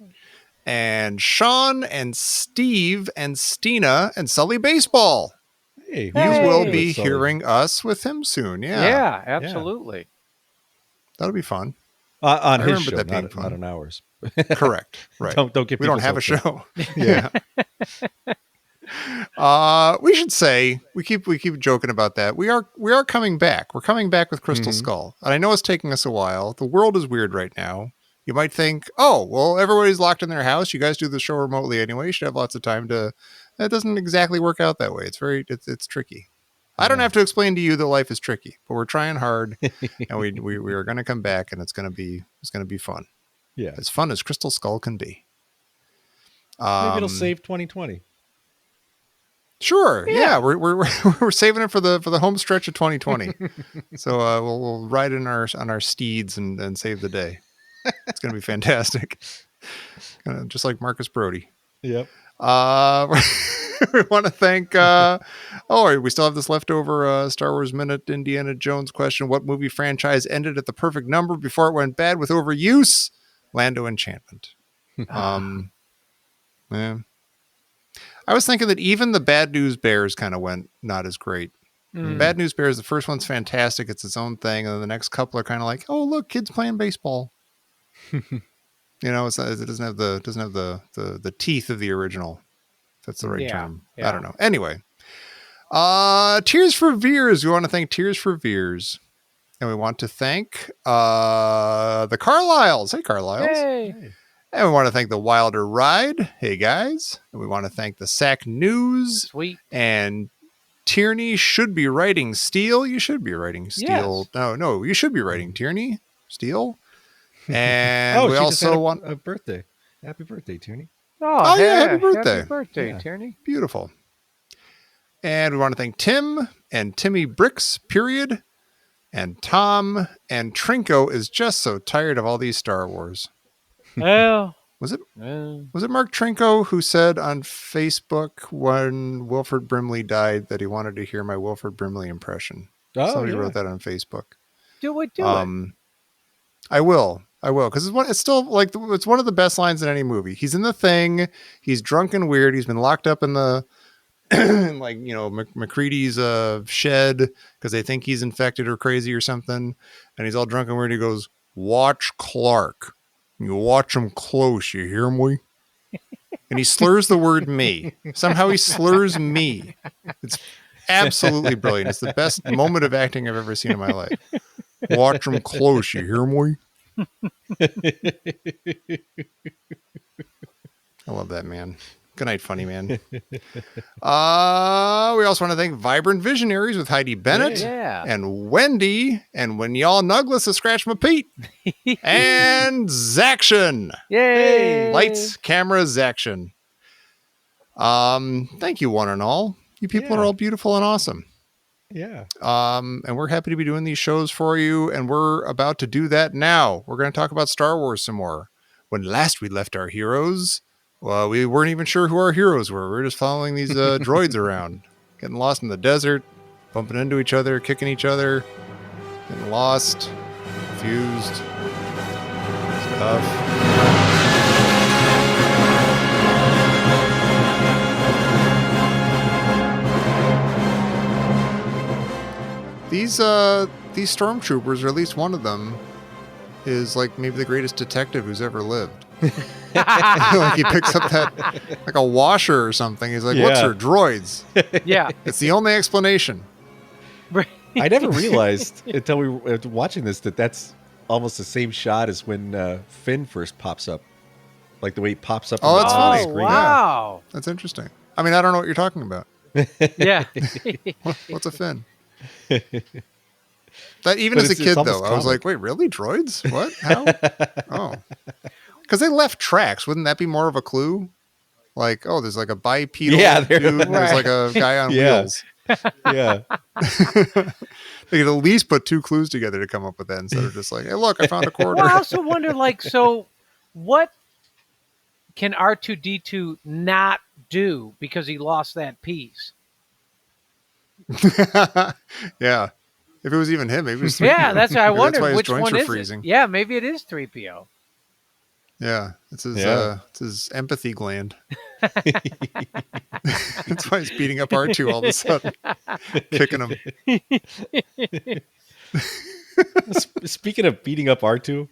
And Sean and Steve and Stina and Sully Baseball. Hey, You Hey. will be Sully. hearing us with him soon. Yeah. Yeah, absolutely. That'll be fun. On I his remember show, that being not fun. on ours. Correct. Right. Don't get We don't people have a so upset. show. Yeah. We should say we keep joking about that. We are coming back. We're coming back with Crystal Skull. And I know it's taking us a while. The world is weird right now. You might think, oh, well, everybody's locked in their house. You guys do the show remotely anyway. You should have lots of time to. That doesn't exactly work out that way. It's tricky. I don't have to explain to you that life is tricky, but we're trying hard, and we are going to come back, and it's going to be fun. Yeah. As fun as Crystal Skull can be. Maybe it'll save 2020. Sure. Yeah, we're saving it for the home stretch of 2020. So we'll ride on our steeds and save the day. It's going to be fantastic. Just like Marcus Brody. Yep. We want to thank we still have this leftover Star Wars Minute Indiana Jones question. What movie franchise ended at the perfect number before it went bad with overuse? Lando Enchantment. Yeah. I was thinking that even the Bad News Bears kind of went not as great. Bad News Bears, the first one's fantastic. It's its own thing. And then the next couple are kind of like, oh, look, kids playing baseball. It doesn't have the teeth of the original. If that's the right term. Yeah. I don't know. Anyway, Tears for Veers. We want to thank Tears for Veers. And we want to thank the Carlyles. Hey, Carlyles. Hey. And we want to thank the Wilder Ride. Hey, guys. And we want to thank the Sack News. Sweet. And Tierney should be writing Steel. You should be writing Steel. Yes. No, you should be writing Tierney. Steel. And we she just had also want a birthday. Happy birthday, Tierney. Oh, yeah, happy birthday. Happy birthday, Yeah. Tierney. Beautiful. And we want to thank Tim and Timmy Bricks, period. And Tom and Trinko is just so tired of all these Star Wars. Well, Was it Mark Trinko who said on Facebook when Wilford Brimley died that he wanted to hear my Wilford Brimley impression? Oh, Somebody yeah. wrote that on Facebook. do it. I will, because it's still like it's one of the best lines in any movie. He's in the thing. He's drunk and weird. He's been locked up in the like McCready's shed because they think he's infected or crazy or something. And he's all drunk and weird. He goes, "Watch Clark. You watch him close. You hear me?" And he slurs the word "me." Somehow he slurs "me." It's absolutely brilliant. It's the best moment of acting I've ever seen in my life. Watch him close. You hear me? I love that man. Good night, funny man. We also want to thank Vibrant Visionaries with Heidi Bennett Yeah. and Wendy, and when y'all nugless to scratch my Pete, and Zaction. Yay! Lights, camera, Zaction. Thank you, one and all. You people are all beautiful and awesome. Yeah. And we're happy to be doing these shows for you, and we're about to do that now. We're going to talk about Star Wars some more. When last we left our heroes, well, we weren't even sure who our heroes were. We were just following these droids around, getting lost in the desert, bumping into each other, kicking each other, getting lost, confused, stuff. These stormtroopers, or at least one of them, is like maybe the greatest detective who's ever lived. Like he picks up that like a washer or something. He's like, "What's her droids?" Yeah. It's the only explanation. I never realized until we were watching this that that's almost the same shot as when Finn first pops up. Like the way he pops up Oh, on the that's top of the funny. screen. Wow. That's interesting. I mean, I don't know what you're talking about. Yeah. What's a Finn? That even But as a it's kid, though, almost I was comic. like, "Wait, really? Droids? What? How? Oh, because they left tracks. Wouldn't that be more of a clue? Like, oh, there's like a bipedal Yeah, dude. there- There's like a guy on Yeah. wheels. Yeah. They could at least put two clues together to come up with that instead of just like, "Hey, look, I found a quarter." Well, I also wonder, like, so what can R2D2 not do because he lost that piece? Yeah. If it was even him, maybe it was Yeah, 3PO. that's what I Maybe wonder. why his Which joints one are is freezing. it? Yeah, maybe it is 3PO. Yeah, it's his Yeah. it's his empathy gland. That's why he's beating up R2 all of a sudden, kicking him. Speaking of beating up R2,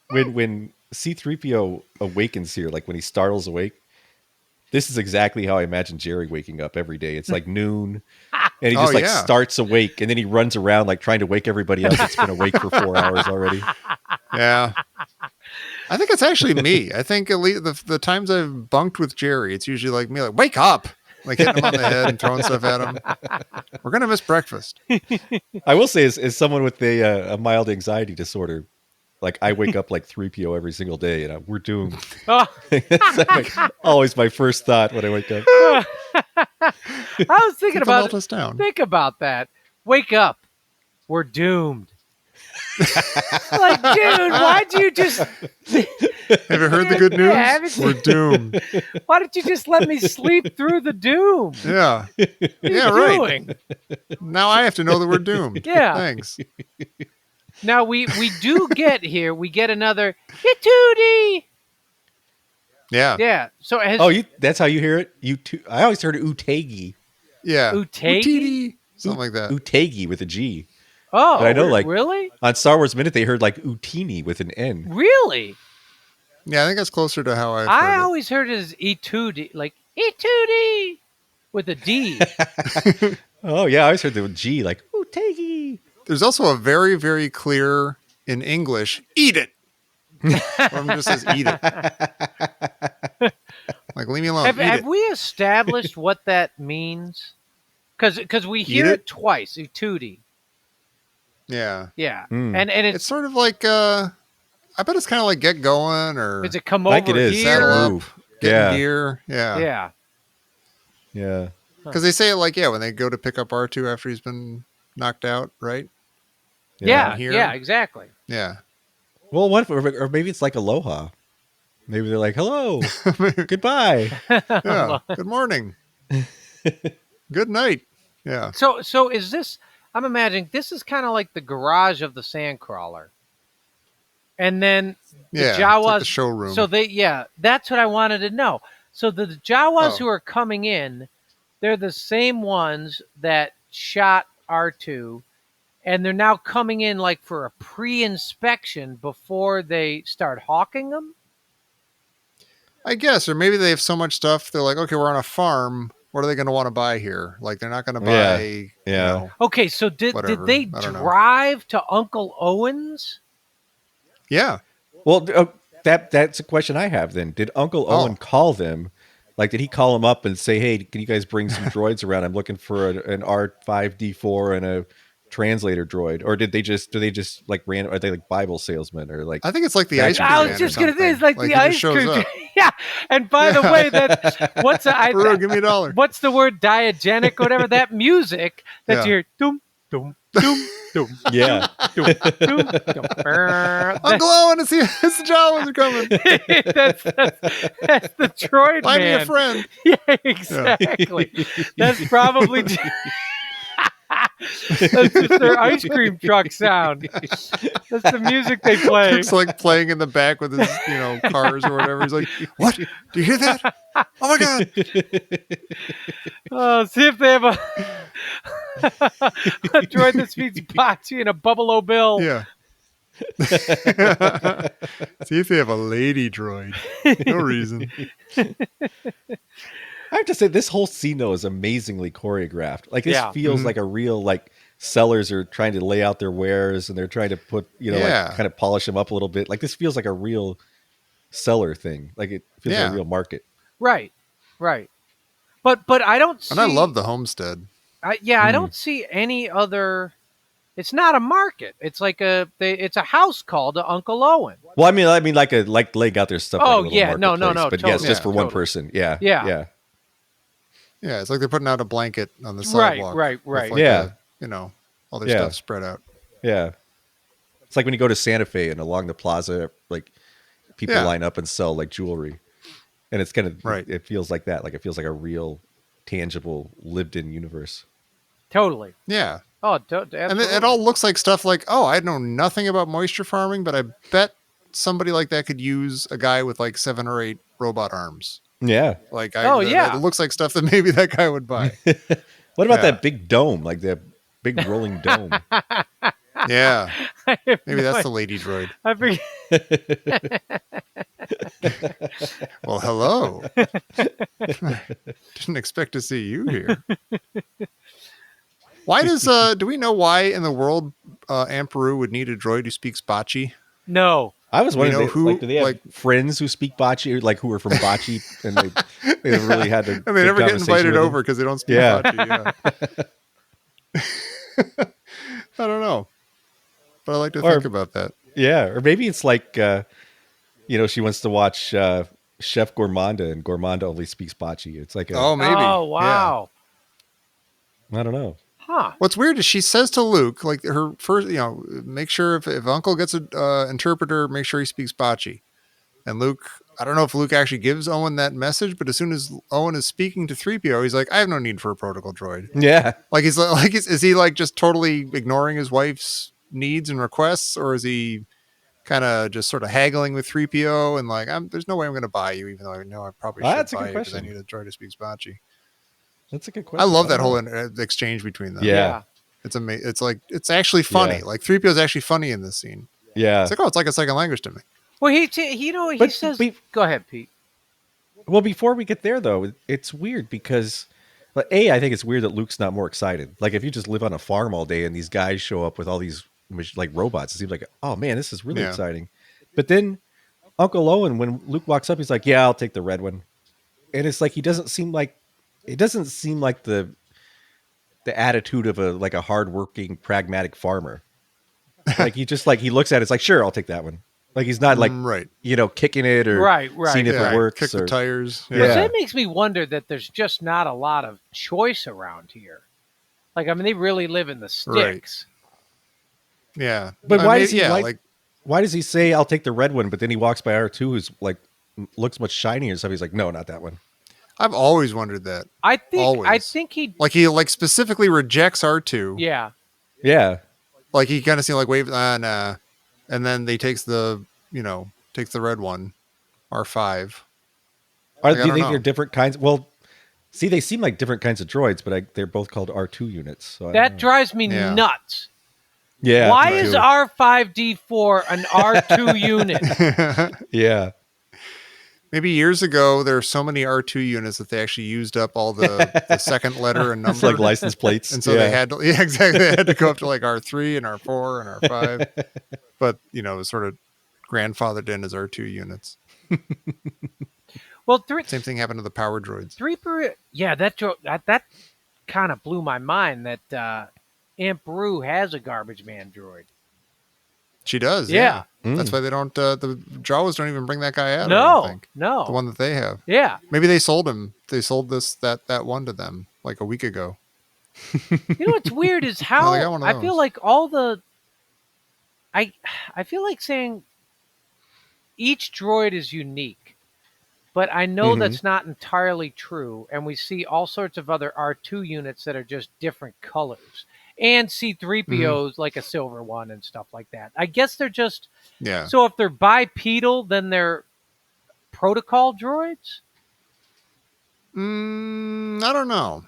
when C-3PO awakens here, like when he startles awake, this is exactly how I imagine Jerry waking up every day. It's like noon, and he just starts awake, and then he runs around like trying to wake everybody else that's been awake for 4 hours already. Yeah, I think it's actually me. I think at least the times I've bunked with Jerry, it's usually like me, like, "Wake up!" Like hitting him on the head and throwing stuff at him. We're gonna miss breakfast. I will say, as someone with a mild anxiety disorder, like I wake up like 3PO every single day, and we're doomed. Oh, That's like always my first thought when I wake up. I was thinking Keep about melt us down. Think about that. Wake up. We're doomed. Like, dude, why'd you just... Have you heard the good news? Yeah, haven't you- We're doomed. Why didn't you just let me sleep through the doom? Yeah. What Yeah, are you right. doing? Now I have to know that we're doomed. Yeah. Thanks. Now we do get here. We get another Yatootie. Yeah. Yeah. So has Oh, that's how you hear it? I always heard Utagi. Yeah. Utagi? Utidi, something like that. Utagi with a G. Oh, But I know, like- really? On Star Wars Minute, they heard like Utini with an N. Really? Yeah, I think that's closer to how I've I heard always heard it as Etootie, like Etootie with a D. Oh, yeah, I always heard the G, like Utagi. it. There's also a very, very clear in English, "Eat it." One of them just says "eat it." Like, leave me alone. Eat have it. we established what that means? Because we hear it twice. Tootie. Yeah. Yeah. Mm. And It's it's sort of like I bet it's kind of like get going or is it come Like over it is. here? saddle Ooh. up, get Yeah. in gear. Yeah. Yeah. Yeah. Because they say it like, when they go to pick up R2 after he's been knocked out, right? Yeah. Here. Yeah. Exactly. Yeah. Well, what? Or maybe it's like aloha. Maybe they're like, hello, goodbye. Yeah. Good morning. Good night. Yeah. So is this? I'm imagining this is kind of like the garage of the Sandcrawler, and then the Yeah. Jawas. It's like the showroom. So that's what I wanted to know. So the Jawas Oh. who are coming in, they're the same ones that shot R2, and they're now coming in like for a pre-inspection before they start hawking them. I guess, or maybe they have so much stuff. They're like, okay, we're on a farm. What are they going to want to buy here? Like, they're not going to buy. Yeah. Okay, so did Whatever. they I don't know. drive to Uncle Owen's? Yeah. Well, that's a question I have then. Did Uncle Owen call them? Like, did he call them up and say, hey, can you guys bring some droids around? I'm looking for an R5D4 and a translator droid. Or do they just like are they like Bible salesmen or like? I think it's like the I ice cream. I man was or just gonna say it's something. like the he just ice shows cream. up. Yeah, and by the way, that Bro, give me $1. what's the word diagenic, whatever that music that Yeah. you hear, doom doom doom doom Yeah. doom doom doom. Uncle Owen, it's the Jawas are coming. that's the droid Find me a man. friend. Yeah, exactly. That's probably that's just their ice cream truck sound. That's the music they play. It's like playing in the back with his, cars or whatever. He's like, "What? Do you hear that? Oh my god!" Oh, see if they have a droid that speaks bocce and a Buffalo Bill. Yeah. See if they have a lady droid. No reason. I have to say, this whole scene though is amazingly choreographed. Like this Yeah. feels like a real like sellers are trying to lay out their wares and they're trying to put Yeah. like kind of polish them up a little bit. Like this feels like a real seller thing. Like it feels like Yeah. a real market. Right. But I don't see. And I love the homestead. I don't see any other. It's not a market. It's like it's a house called to Uncle Owen. Well, I mean, like laying out their stuff. Oh, like a little yeah. No, marketplace, but yes, totally. just for one Totally. person. Yeah. Yeah. Yeah, it's like they're putting out a blanket on the Right, sidewalk. right. with like Yeah. all their Yeah. stuff spread out. Yeah. It's like when you go to Santa Fe and along the plaza, like people Yeah. line up and sell like jewelry. And it's kind of, Right. it feels like that. Like it feels like a real, tangible, lived in universe. Totally. Yeah. Oh, And absolutely. it all looks like stuff like, I know nothing about moisture farming, but I bet somebody like that could use a guy with like 7 or 8 robot arms. Yeah. Like, yeah. it looks like stuff that maybe that guy would buy. What about Yeah. that big dome? Like the big rolling dome? Yeah. I have Maybe no that's the lady droid. I forget. Well, hello. Didn't expect to see you here. Why does do we know why in the world Amperu would need a droid who speaks Bocce? No. I was wondering, know who, do they have like- friends who speak Bocce, or like who are from Bocce, and they really had to. And they never get invited over because they don't speak Yeah. Bocce. Yeah. I don't know, but I like to Or- think about that. Yeah, or maybe it's like, she wants to watch Chef Gourmanda, and Gourmanda only speaks Bocce. It's like, Oh, maybe. Oh, Yeah. wow. I don't know. Huh. What's weird is she says to Luke, like her first, make sure if Uncle gets an interpreter, make sure he speaks Bocce. And Luke, I don't know if Luke actually gives Owen that message, but as soon as Owen is speaking to Threepio, he's like, I have no need for a protocol droid. Yeah, Like is he like just totally ignoring his wife's needs and requests, or is he kind of just sort of haggling with Threepio and like, there's no way I'm going to buy you, even though I know I probably should That's a buy good you because I question. need a droid who speaks Bocce. that's a good question. I love that don't whole know. exchange between them. Yeah. It's amazing. It's like it's actually funny. Yeah. Like 3PO is actually funny in this scene. Yeah. It's like a second language to me. Well, he But says. we- Go ahead, Pete. Well, before we get there, though, it's weird because, I think it's weird that Luke's not more excited. Like, if you just live on a farm all day and these guys show up with all these like robots, it seems like, oh man, this is really Yeah. exciting. But then Uncle Owen, when Luke walks up, he's like, "Yeah, I'll take the red one," and it's like it doesn't seem like the attitude of a hardworking, pragmatic farmer. Like he just he looks at it, it's like, "Sure, I'll take that one." Like he's not right. Kicking it or Right. seeing if it works. Kick the or, tires. Yeah. So it makes me wonder that there's just not a lot of choice around here. Like, I mean, they really live in the sticks. Yeah. But why does he like why does he say I'll take the red one, but then he walks by R2 who's like looks much shinier and stuff? He's like, no, not that one. I've always wondered that. I Always. think he specifically rejects R2. Yeah. Yeah. Like he kind of seemed like wave nah. And then they takes the red one, R5. Do you I don't think know. they're different kinds? Well, see, they seem like different kinds of droids, but they're both called R2 units. So That drives me Yeah. nuts. yeah. Why me is too. R5D4 an R2 unit? Yeah. Maybe years ago, there were so many R2 units that they actually used up all the second letter and number. It's like license plates. And so they had to, exactly. They had to go up to like R3 and R4 and R5. But, it was sort of grandfathered in as R2 units. Well, Same thing happened to the power droids. that kind of blew my mind that Aunt Beru has a garbage man droid. She does. Yeah. Yeah. That's why they don't, the Jawas don't even bring that guy out. I No, don't think. no. The one that they have. Yeah. Maybe they sold him. They sold that one to them like a week ago. You know what's weird is how they got one of I feel those. like all the I feel like saying each droid is unique, but I know that's not entirely true, and we see all sorts of other R2 units that are just different colors. And C-3PO's like a silver one and stuff like that. I guess they're just Yeah. so if they're bipedal, then they're protocol droids. I don't know.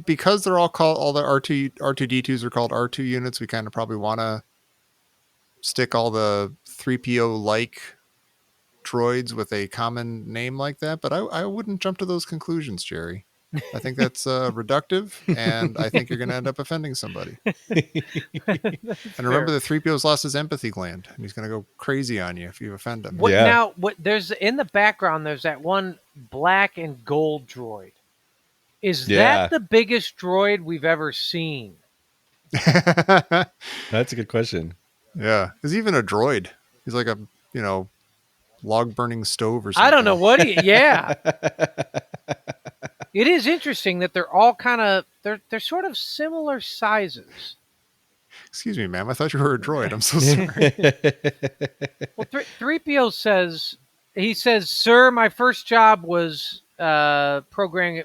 Because they're all called, all the R2D2s are called R2 units. We kind of probably want to stick all the 3PO like droids with a common name like that. But I wouldn't jump to those conclusions, Jerry. I think that's reductive, and I think you're going to end up offending somebody. And remember, the 3PO's lost his empathy gland, and he's going to go crazy on you if you offend him. Now, there's in the background, there's that one black and gold droid. Is that the biggest droid we've ever seen? That's a good question. Yeah. Is he even a droid? He's like a, log burning stove or something. I don't know what yeah. It is interesting that they're all kind of they're sort of similar sizes. Excuse me, ma'am. I thought you were a droid. I'm so sorry. Well, 3PO says, "Sir, my first job was programming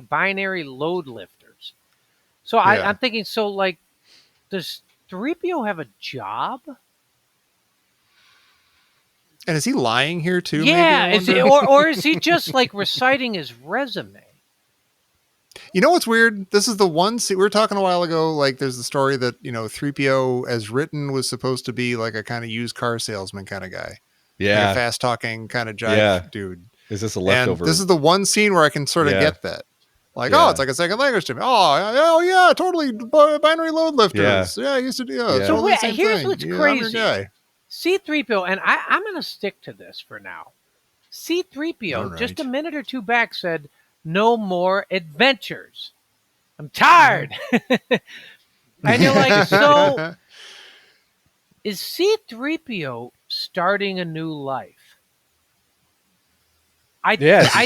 binary load lifters." So I'm thinking, so like, does 3PO have a job? And is he lying here too? Yeah, maybe, or is he just like reciting his resume? You know what's weird? This is the one scene we were talking a while ago. Like, there's the story that 3PO, as written, was supposed to be like a kind of used car salesman kind of guy. Yeah, like a fast talking kind of jive dude. Is this a leftover? And this is the one scene where I can sort of get that. Like, oh, it's like a second language to me. Oh yeah, totally. Binary load lifters. Yeah, I used to do. So totally wait, the same here's thing. what's I'm your crazy. guy. C-3PO, and I'm going to stick to this for now. C-3PO, All just a right. minute or two back, said, "No more adventures. I'm tired." And you're like, so is C-3PO starting a new life? I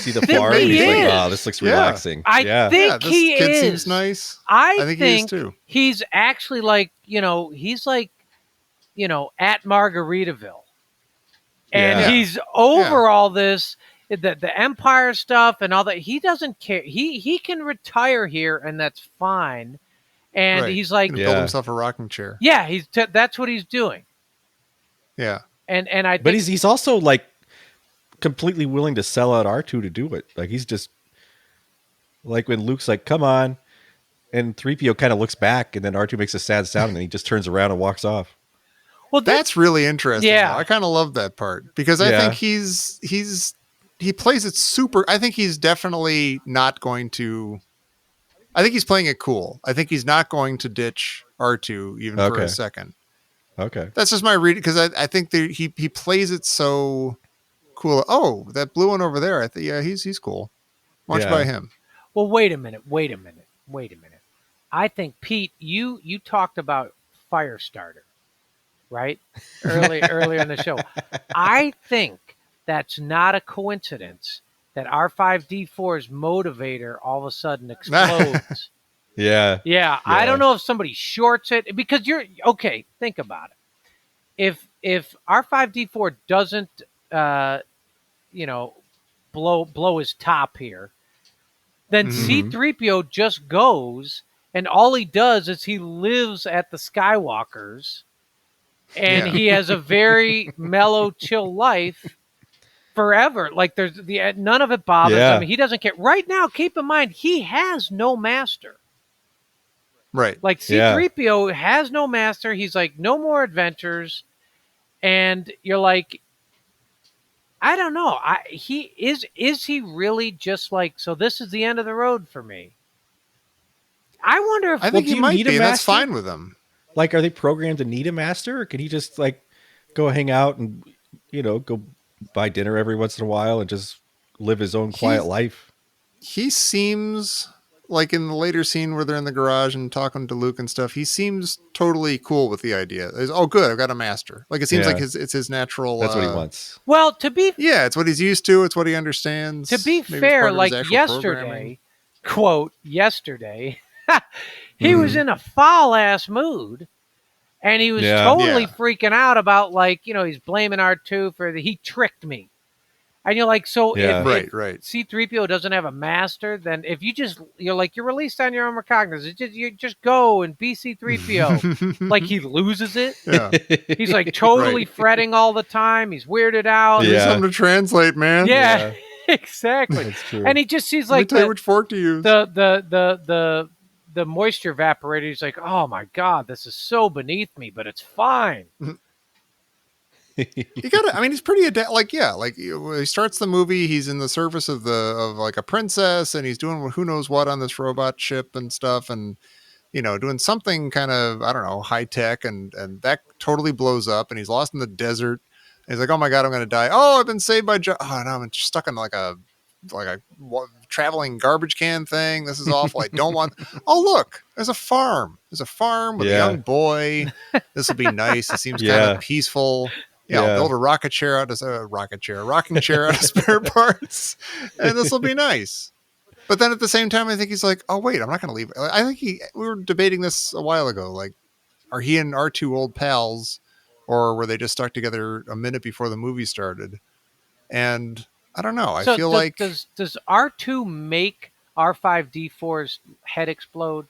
see the think farm. And he he's like, is. "Oh, this looks relaxing." I think this he kid is. seems nice. I think think he is too. he's actually like, he's like, at Margaritaville. And he's over all this, the Empire stuff and all that. He doesn't care. He can retire here, and that's fine. And he's like, build himself a rocking chair. Yeah, that's what he's doing. Yeah. And I think, but he's also like completely willing to sell out R2 to do it. Like, he's just like, when Luke's like, "Come on," and 3PO kind of looks back, and then R2 makes a sad sound, and then he just turns around and walks off. well, That's really interesting. Yeah. Though. I kind of love that part because I think he plays it super. I think he's definitely not going to. I think he's playing it cool. I think he's not going to ditch R2 even for a second. Okay. That's just my read because I think he plays it so cool. Oh, that blue one over there. I think he's cool. Why don't you buy him? Well, wait a minute. I think Pete, you talked about Firestarter, right? Earlier in the show. I think that's not a coincidence that R5D4's motivator all of a sudden explodes. Yeah. Yeah, I don't know if somebody shorts it because you're okay. Think about it. If R5D4 doesn't, blow his top here, then C3PO just goes and all he does is he lives at the Skywalkers and he has a very mellow, chill life forever. Like there's none of it bothers him. He doesn't care. Right now, keep in mind he has no master. Right. Like C3PO has no master. He's like, no more adventures. And you're like, I don't know. Is he really just like, so this is the end of the road for me? I wonder if I think he might be. That's fine with him. Like, are they programmed to need a master, or can he just like go hang out and go buy dinner every once in a while and just live his own quiet life? He seems like in the later scene where they're in the garage and talking to Luke and stuff, he seems totally cool with the idea. Oh, good, I've got a master. Like it seems like it's his natural. That's what he wants. Well, it's what he's used to. It's what he understands. To be fair, like yesterday, quote yesterday, he was in a foul ass mood, and he was totally freaking out about he's blaming R2 for he tricked me. And you're like, so if C3PO doesn't have a master, then if you're released on your own recognizance, you just go and be C3PO. Like he loses it. Yeah. He's like totally fretting all the time. He's weirded out. There's something to translate, man. Yeah. Exactly. That's true. And he just sees like tell you which fork to use. The moisture evaporator. He's like, oh my God, this is so beneath me, but it's fine. You gotta. I mean, he's pretty he starts the movie. He's in the service of like a princess, and he's doing who knows what on this robot ship and stuff, and doing something kind of high tech, and that totally blows up, and he's lost in the desert. And he's like, oh my God, I'm gonna die. Oh, I've been saved by. Oh no, I'm stuck in like a traveling garbage can thing. This is awful. I don't want. Oh look, there's a farm. There's a farm with a young boy. This will be nice. It seems kind of peaceful. I'll build a rocking chair out of spare parts, and this will be nice. But then at the same time, I think he's like, oh wait, I'm not going to leave. I think we were debating this a while ago. Like, are he and R2 old pals, or were they just stuck together a minute before the movie started? And I don't know. I feel like does R2 make R5D4's head explode?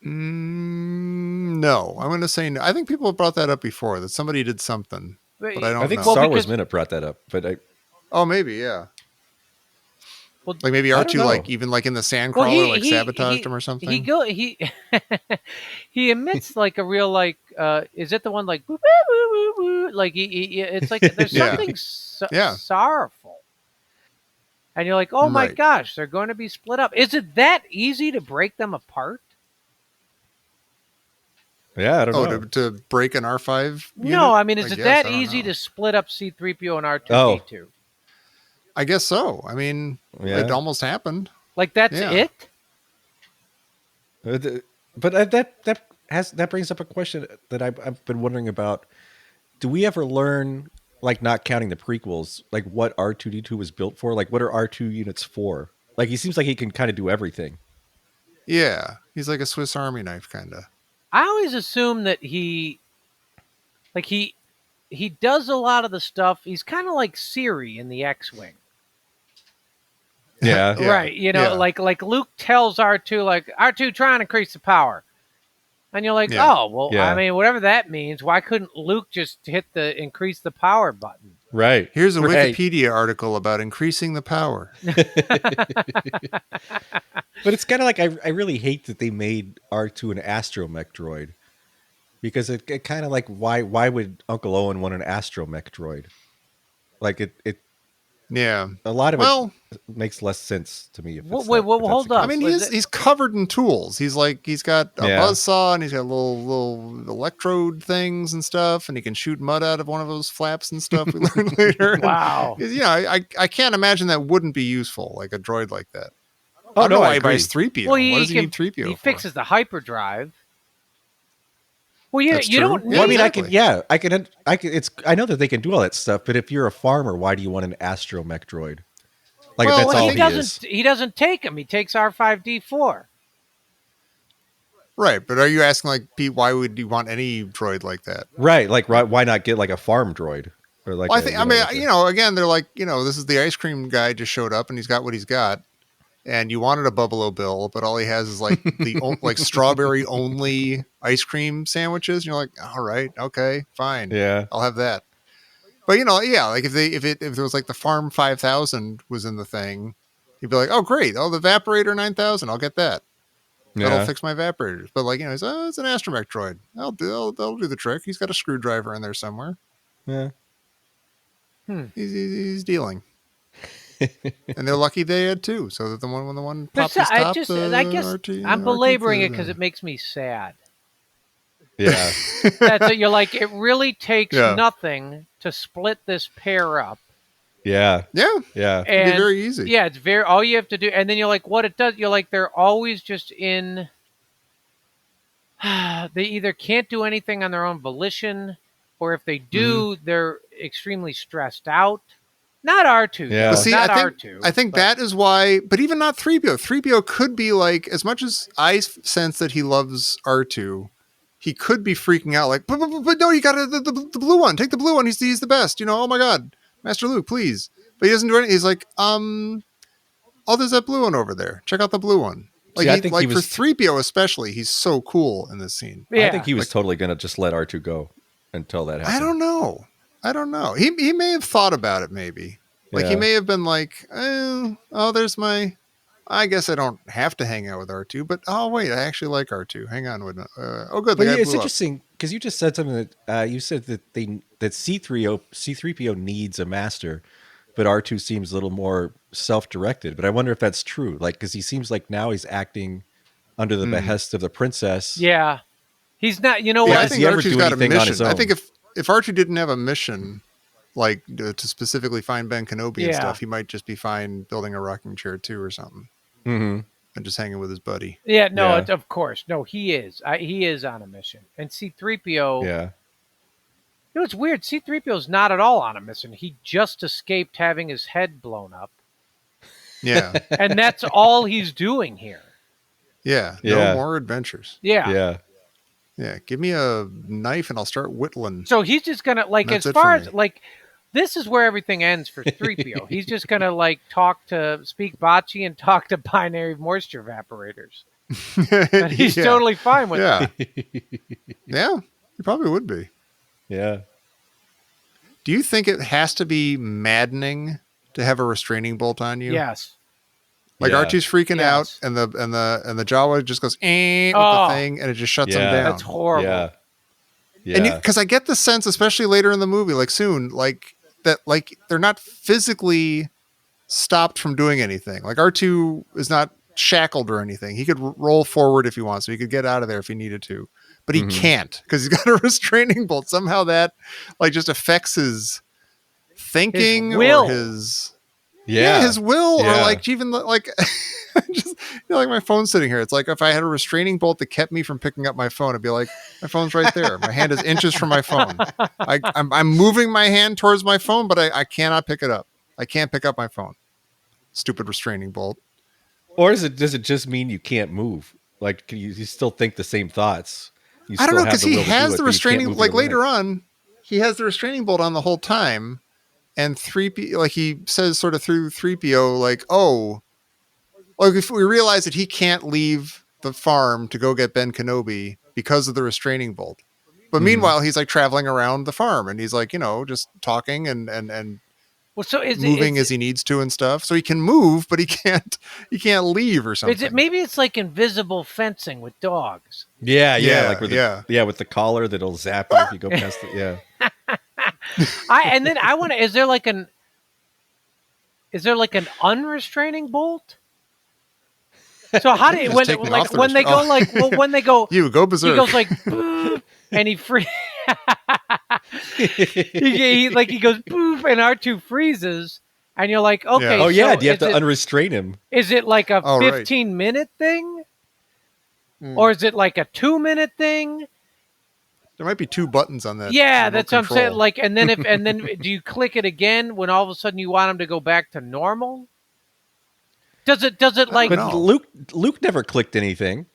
No, I'm going to say no. I think people have brought that up before, that somebody did something, but I don't know. I think Star Wars Minute brought that up, but oh, maybe, yeah. Well, like maybe R2, even in the Sandcrawler, sabotaged him or something. He emits like a real is it the one like boop, boop, boop, boop, like it's like there's something sorrowful, and you're like, oh my gosh, they're going to be split up. Is it that easy to break them apart? Yeah, I don't know. To break an R5 unit? No, I mean, is it that easy to split up C-3PO and R2-D2? I guess so. I mean, it almost happened. Like that's it? But that brings up a question that I've been wondering about. Do we ever learn, like not counting the prequels, like what R2-D2 was built for? Like what are R2 units for? Like he seems like he can kind of do everything. Yeah, he's like a Swiss Army knife kind of. I always assume that he does a lot of the stuff. He's kind of like Siri in the X-Wing. Yeah. Right. Like Luke tells R2, like, R2, try and increase the power. And you're like, I mean, whatever that means, why couldn't Luke just hit the increase the power button? Right. Here's a Wikipedia article about increasing the power. But it's kind of like I really hate that they made R2 an astromech droid, because it kind of like why would Uncle Owen want an astromech droid? Like it Yeah. A lot of Well, it makes less sense to me. If it's Wait, that, if that's hold the up. I case. mean, Was it- he's covered in tools. He's got a Yeah. buzzsaw and he's got little electrode things and stuff, and he can shoot mud out of one of those flaps and stuff. We learned later. And, Wow. I can't imagine that wouldn't be useful, like a droid like that. Oh I don't know no, why I he agree. buys Threepio. Well, What does he need Threepio He for? fixes the hyperdrive. Well, you That's don't true. need. Well, I mean, exactly. I can. It's. I know that they can do all that stuff, but if you're a farmer, why do you want an astromech droid? Like Well, if that's I all think- he is. He doesn't take him. He takes R5D4. Right, but are you asking like Pete? Why would you want any droid like that? Right. Like, why not get like a farm droid or like? Well, I a, think. you I know, mean, like a- you know, again, they're like, this is the ice cream guy just showed up and he's got what he's got, and you wanted a Buffalo Bill, but all he has is like like strawberry only ice cream sandwiches. And you're like, all right, okay, fine, Yeah. I'll have that. But yeah, like if there was like the Farm 5000 was in the thing, you'd be like, oh great, oh the Vaporator 9000, I'll get that. That'll Yeah. fix my evaporators. But like, he's it's an astromech droid. That'll do the trick. He's got a screwdriver in there somewhere. Yeah. He's dealing. And they're lucky they had two, so that when the one But popped his top, I guess RT I'm belaboring it because could, it makes me sad. Yeah. That's it. You're like, it really takes Yeah. nothing to split this pair up. Yeah. yeah, Yeah. it'd And be very easy. yeah, it's very, all you have to do. And then you're like, what it does, you're like, they're always just in, they either can't do anything on their own volition, or if they do, they're extremely stressed out. Not R2. Yeah. But Well, see, not I think R2. that is why. But even not Threepio. Threepio could be like, as much as I sense that he loves R2, he could be freaking out like, but no, you got the blue one. Take the blue one. He's the best. Oh my god, Master Luke, please. But he doesn't do anything. He's like, oh, there's that blue one over there. Check out the blue one. Like, See, I think he for was- Threepio especially, he's so cool in this scene. Yeah. I think he was totally gonna just let R2 go until that happened. I don't know. He may have thought about it. Maybe like he Yeah. may have been like, there's my. I guess I don't have to hang out with R2, but oh wait, I actually like R2. Hang on, good. But The yeah, guy it's blew up. interesting because you just said something that you said that C3PO needs a master, but R2 seems a little more self-directed. But I wonder if that's true. Like, because he seems like now he's acting under the behest of the princess. Yeah. He's not, you know Yeah, what? I does think he ever R2's do got a anything on mission. his I own? think if R2 didn't have a mission, like to specifically find Ben Kenobi and Yeah. stuff, he might just be fine building a rocking chair too or something, Mm-hmm. and just hanging with his buddy. Yeah, no, Yeah. of course. No, he is. He is on a mission. And C-3PO, Yeah. it's weird. C-3PO is not at all on a mission. He just escaped having his head blown up. Yeah, And that's all he's doing here. yeah. Yeah. No more adventures. Yeah. Yeah. Yeah, give me a knife and I'll start whittling. So he's just going to, like, That's as it for far me. as, like, this is where everything ends for 3PO. He's just going to, like, speak bocce and talk to binary moisture evaporators. And he's Yeah. totally fine with Yeah, that. yeah. He probably would be. Yeah. Do you think it has to be maddening to have a restraining bolt on you? Yes. Like Yeah. Archie's freaking Yes. out, and the Jawa just goes with Oh. the thing, and it just shuts Yeah. him down. That's horrible. Yeah. Yeah. And because I get the sense, especially later in the movie, like soon, like that, like they're not physically stopped from doing anything. Like R2 is not shackled or anything. He could roll forward if he wants, so he could get out of there if he needed to, but he can't because he's got a restraining bolt. Somehow that like just affects his thinking will. or his yeah. his will, or Yeah. like even like just like my phone's sitting here. It's like if I had a restraining bolt that kept me from picking up my phone, I'd be like, my phone's right there. My hand is inches from my phone. I'm moving my hand towards my phone, but I cannot pick it up. I can't pick up my phone. Stupid restraining bolt. Or does it just mean you can't move? Like, can you still think the same thoughts? You I don't still know have because the he will to do has it, the but you can't restraining move like your later leg. on, he has the restraining bolt on the whole time, and 3P like he says sort of through 3PO like, oh, like if we realize that he can't leave the farm to go get Ben Kenobi because of the restraining bolt. But meanwhile, he's like traveling around the farm and he's like, just talking and Well, so is moving it, as he needs to and stuff. So he can move, but he can't leave or something. is it maybe it's like invisible fencing with dogs? Yeah, Yeah, like with yeah. with the collar that'll zap you if you go past it. Yeah. I wonder, is there like is there like an unrestraining bolt? So how do you, Just when take me like off the when they go restraint. like well, when they go You go he berserk. goes like "Boop," and he free he goes poof and R2 freezes and you're like okay Yeah. Oh yeah, so do you have is to it, unrestrain him? is it like a Oh, right. 15-minute thing Mm. or is it like a 2-minute thing? There might be 2 buttons on that. Yeah, remote that's what I'm saying. control. Like, and then do you click it again when all of a sudden you want him to go back to normal? Does it like? don't But know. Luke never clicked anything.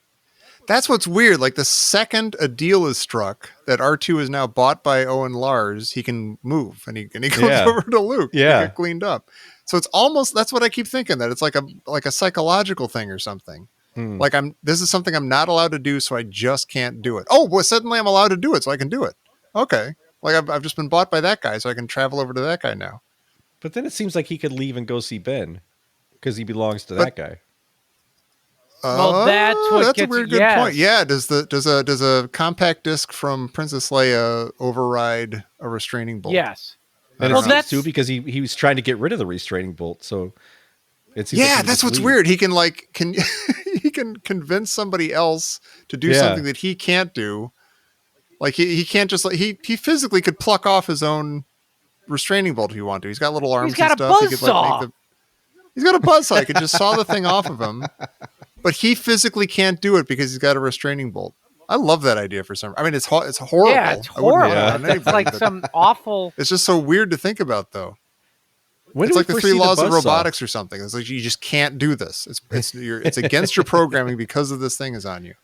That's what's weird. Like the second a deal is struck that R2 is now bought by Owen Lars, he can move and he goes Yeah. over to Luke to Yeah. get cleaned up. So it's almost that's what I keep thinking, that it's like a psychological thing or something. Hmm. Like this is something I'm not allowed to do, so I just can't do it. Oh, well, suddenly I'm allowed to do it, so I can do it. Okay. Like I've just been bought by that guy, so I can travel over to that guy now. But then it seems like he could leave and go see Ben because he belongs to that guy. Well, that's what that's gets a weird yes. good point. Yeah, does a compact disc from Princess Leia override a restraining bolt? Yes. And Well, it seems to because he was trying to get rid of the restraining bolt. So it seems like he Yeah, would that's just what's leave. weird. He can he can convince somebody else to do Yeah. something that he can't do. Like he can't just like he physically could pluck off his own restraining bolt if he wanted to. He's got little arms He's got and a stuff. He could buzzsaw. he's got a buzzsaw. He could just saw the thing off of him. But he physically can't do it because he's got a restraining bolt. I love that idea for some. I mean, it's horrible. Yeah, it's I wouldn't want horrible. it on It's anybody, like but some awful. it's just so weird to think about, though. When It's do we like the first 3 see laws of buzzsaw? robotics or something. It's like you just can't do this. It's against your programming because of this thing is on you.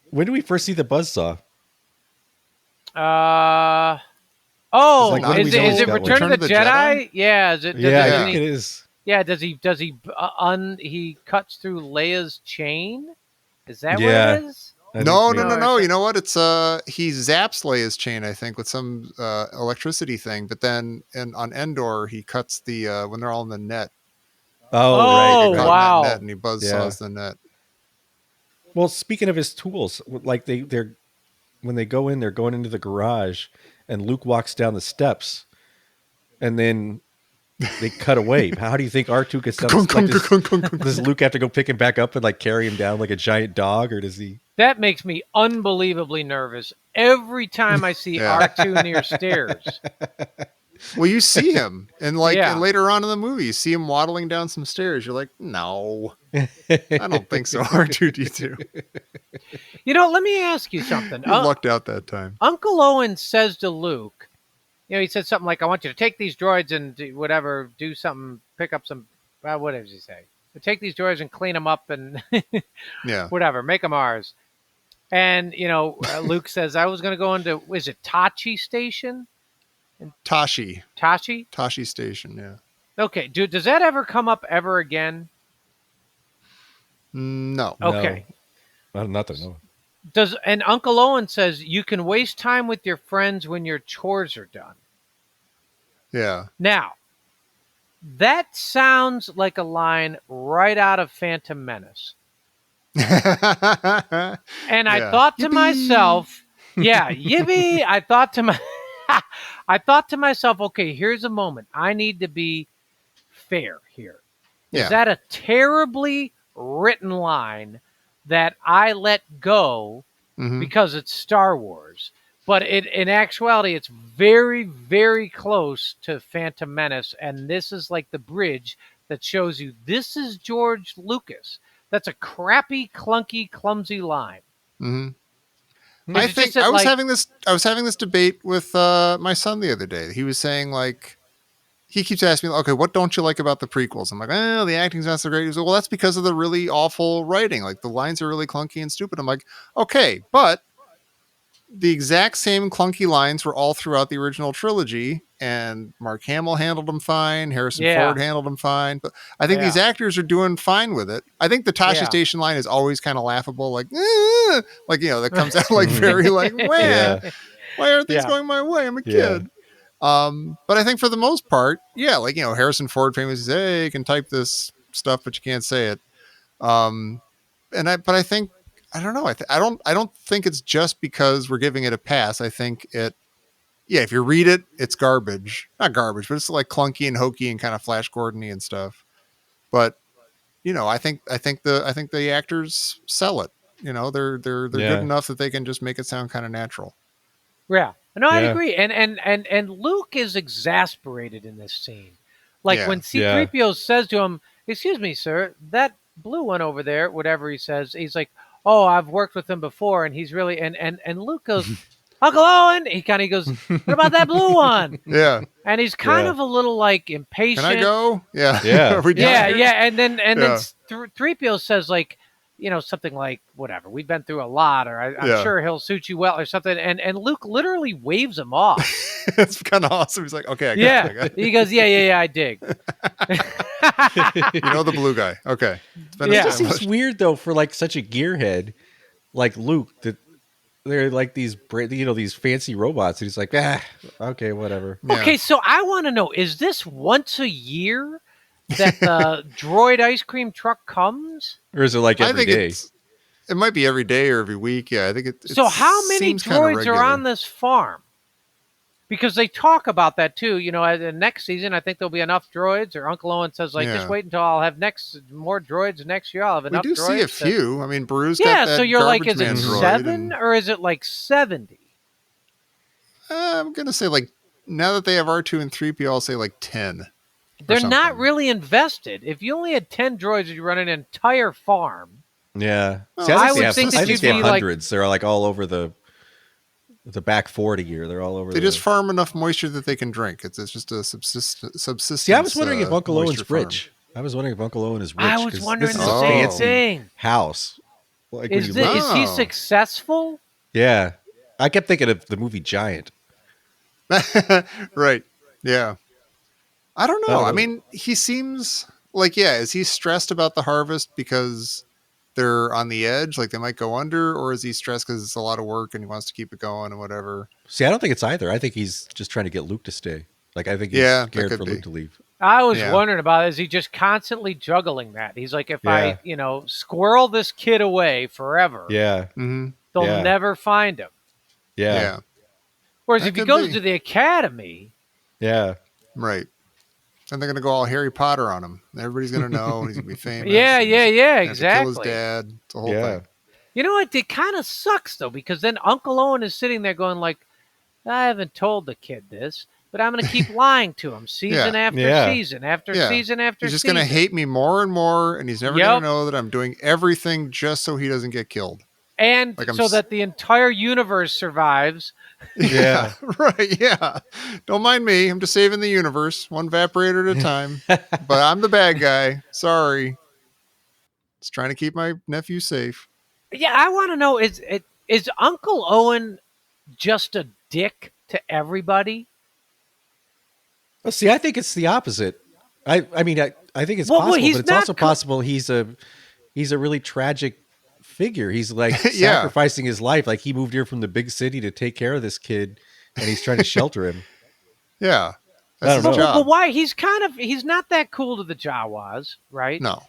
When do we first see the buzzsaw? Oh, Like, when do we is know it he's got Return one? of the Jedi? Yeah, is it? Yeah, I Yeah. think it is. Yeah, does he he cuts through Leia's chain? Is that Yeah. what it is? I think No. maybe. You know what? It's he zaps Leia's chain, I think, with some electricity thing. But then on Endor, he cuts the when they're all in the net. Oh, Oh, Caught in that wow. net, and he buzzsaws the net. Well, speaking of his tools, like they're when they go in, they're going into the garage, and Luke walks down the steps, and then they cut away. How do you think R2 gets down? Does Luke have to go pick him back up and like carry him down like a giant dog, or does he? That makes me unbelievably nervous every time I see Yeah. R2 near stairs. Well, you see him, and Yeah. and later on in the movie, you see him waddling down some stairs. You're like, no, I don't think so. R2D2, You know, let me ask you something. you lucked out that time. Uncle Owen says to Luke, you know, he said something like, I want you to take these droids and do whatever, do something, pick up some, what does he say? Take these droids and clean them up and Yeah, whatever, make them ours. And, you know, Luke says, I was going to go into, is it Tachi Station? Tashi Station. Yeah, Okay, dude, does that ever come up ever again? no. Okay. No. Not that no. And Uncle Owen says you can waste time with your friends when your chores are done. Yeah, Now, that sounds like a line right out of Phantom Menace. And I Yeah. thought to Yippee. myself, yeah, yippee. I thought to myself, okay, here's a moment. I need to be fair here. Yeah. Is that a terribly written line that I let go Mhm. because it's Star Wars? But in actuality, it's very, very close to Phantom Menace, and this is like the bridge that shows you this is George Lucas. That's a crappy, clunky, clumsy line. Mhm. Is I it think just that, I was like- having this debate with my son the other day. He was saying, like, he keeps asking me, okay, what don't you like about the prequels? I'm like, oh, the acting's not so great. He's like, well, that's because of the really awful writing. Like, the lines are really clunky and stupid. I'm like, okay, but the exact same clunky lines were all throughout the original trilogy, and Mark Hamill handled them fine. Harrison Yeah. Ford handled them fine. But I think Yeah. these actors are doing fine with it. I think the Tashi Yeah. Station line is always kind of laughable, like, like, you know, that comes out like very like, wah, Yeah. why aren't things Yeah. going my way? I'm a Yeah. kid. But I think for the most part, yeah, like, you know, Harrison Ford famously says, hey, you can type this stuff, but you can't say it. But I think, I don't know. I don't think it's just because we're giving it a pass. I think yeah, if you read it, it's garbage. Not garbage, but it's like clunky and hokey and kind of Flash Gordon-y and stuff. But I think the actors sell it. They're good Yeah. enough that they can just make it sound kind of natural. Yeah. No, I Yeah. agree. And Luke is exasperated in this scene. Like Yeah. when C3PO says to him, "Excuse me, sir, that blue one over there," whatever he says, he's like, "Oh, I've worked with him before," and he's really and Luke goes, "Uncle Owen," he kind of goes, "What about that blue one?" Yeah. And he's kind Yeah. of a little like impatient. Can I go? Yeah. Yeah. Are we done Yeah, here? yeah, and then Yeah. 3PO says like, something like, whatever, we've been through a lot, or I'm Yeah. sure he'll suit you well, or something, and Luke literally waves him off. It's kind of awesome. He's like, okay, I got Yeah, it, I got it. he goes, yeah, I dig. The blue guy. Okay. It's been Yeah. It just established. seems weird though for like such a gearhead like Luke that they're like these these fancy robots and he's like, okay, whatever. Yeah. Okay, so I want to know, is this once a year that the droid ice cream truck comes? Or is it like I every think day? it might be every day or every week. Yeah, I think it. So how many seems kinda droids are regular. on this farm? Because they talk about that too. The next season, I think there'll be enough droids. Or Uncle Owen says, like, Yeah. just wait until I'll have more droids next year. I'll have We enough do droids. see a to-" few. I mean, Brew's Yeah, got that so you're like, Garbage is it Man droid, 7 and, or is it like 70? I'm gonna say like now that they have R2 and 3PO, I'll say like 10. They're not something. really invested. If you only had 10 droids, you run an entire farm. Yeah. Well, See, I would have, think that I think you'd they have be, like- hundreds. They're like all over the back 40 year. They're all over. They just farm enough moisture that they can drink. It's just a subsistence. See, I was wondering if Uncle moisture Owen's farm. rich. I was wondering if Uncle Owen is rich. I was 'cause wondering this the is a same fancy thing. house. Like when Is, you the, look- is he Oh. successful? Yeah. I kept thinking of the movie Giant. Right. Yeah. I don't know. Oh. I mean, he seems like, is he stressed about the harvest because they're on the edge, like they might go under, or is he stressed because it's a lot of work and he wants to keep it going and whatever? See, I don't think it's either. I think he's just trying to get Luke to stay. Like I think he's Yeah, that scared could for be. Luke to leave. I was Yeah. wondering about, is he just constantly juggling that? He's like, if Yeah. I, squirrel this kid away forever, Yeah. Mm-hmm. they'll Yeah. never find him. Yeah. Yeah. Whereas That if he could goes be. to the academy, Yeah. Right. And they're going to go all Harry Potter on him. Everybody's going to know. And he's going to be famous. yeah, and yeah, he's yeah, gonna have to kill his exactly. dad. It's the whole Yeah. thing. You know what? It kind of sucks though, because then Uncle Owen is sitting there going like, I haven't told the kid this, but I'm going to keep lying to him season after Yeah. season after Yeah. season after He's just season. going to hate me more and more. And he's never Yep. going to know that I'm doing everything just so he doesn't get killed. And Like I'm so s- that the entire universe survives. Yeah. Right. Yeah. Don't mind me. I'm just saving the universe one evaporator at a time. But I'm the bad guy. Sorry. Just trying to keep my nephew safe. Yeah, I want to know, is Uncle Owen just a dick to everybody? Well, see, I think it's the opposite. I think it's Well, possible, he's but it's not also possible he's a really tragic figure. He's like Yeah. sacrificing his life. Like he moved here from the big city to take care of this kid, and he's trying to shelter him. Yeah. I That's don't his know. job. But why? He's not that cool to the Jawas, right? No.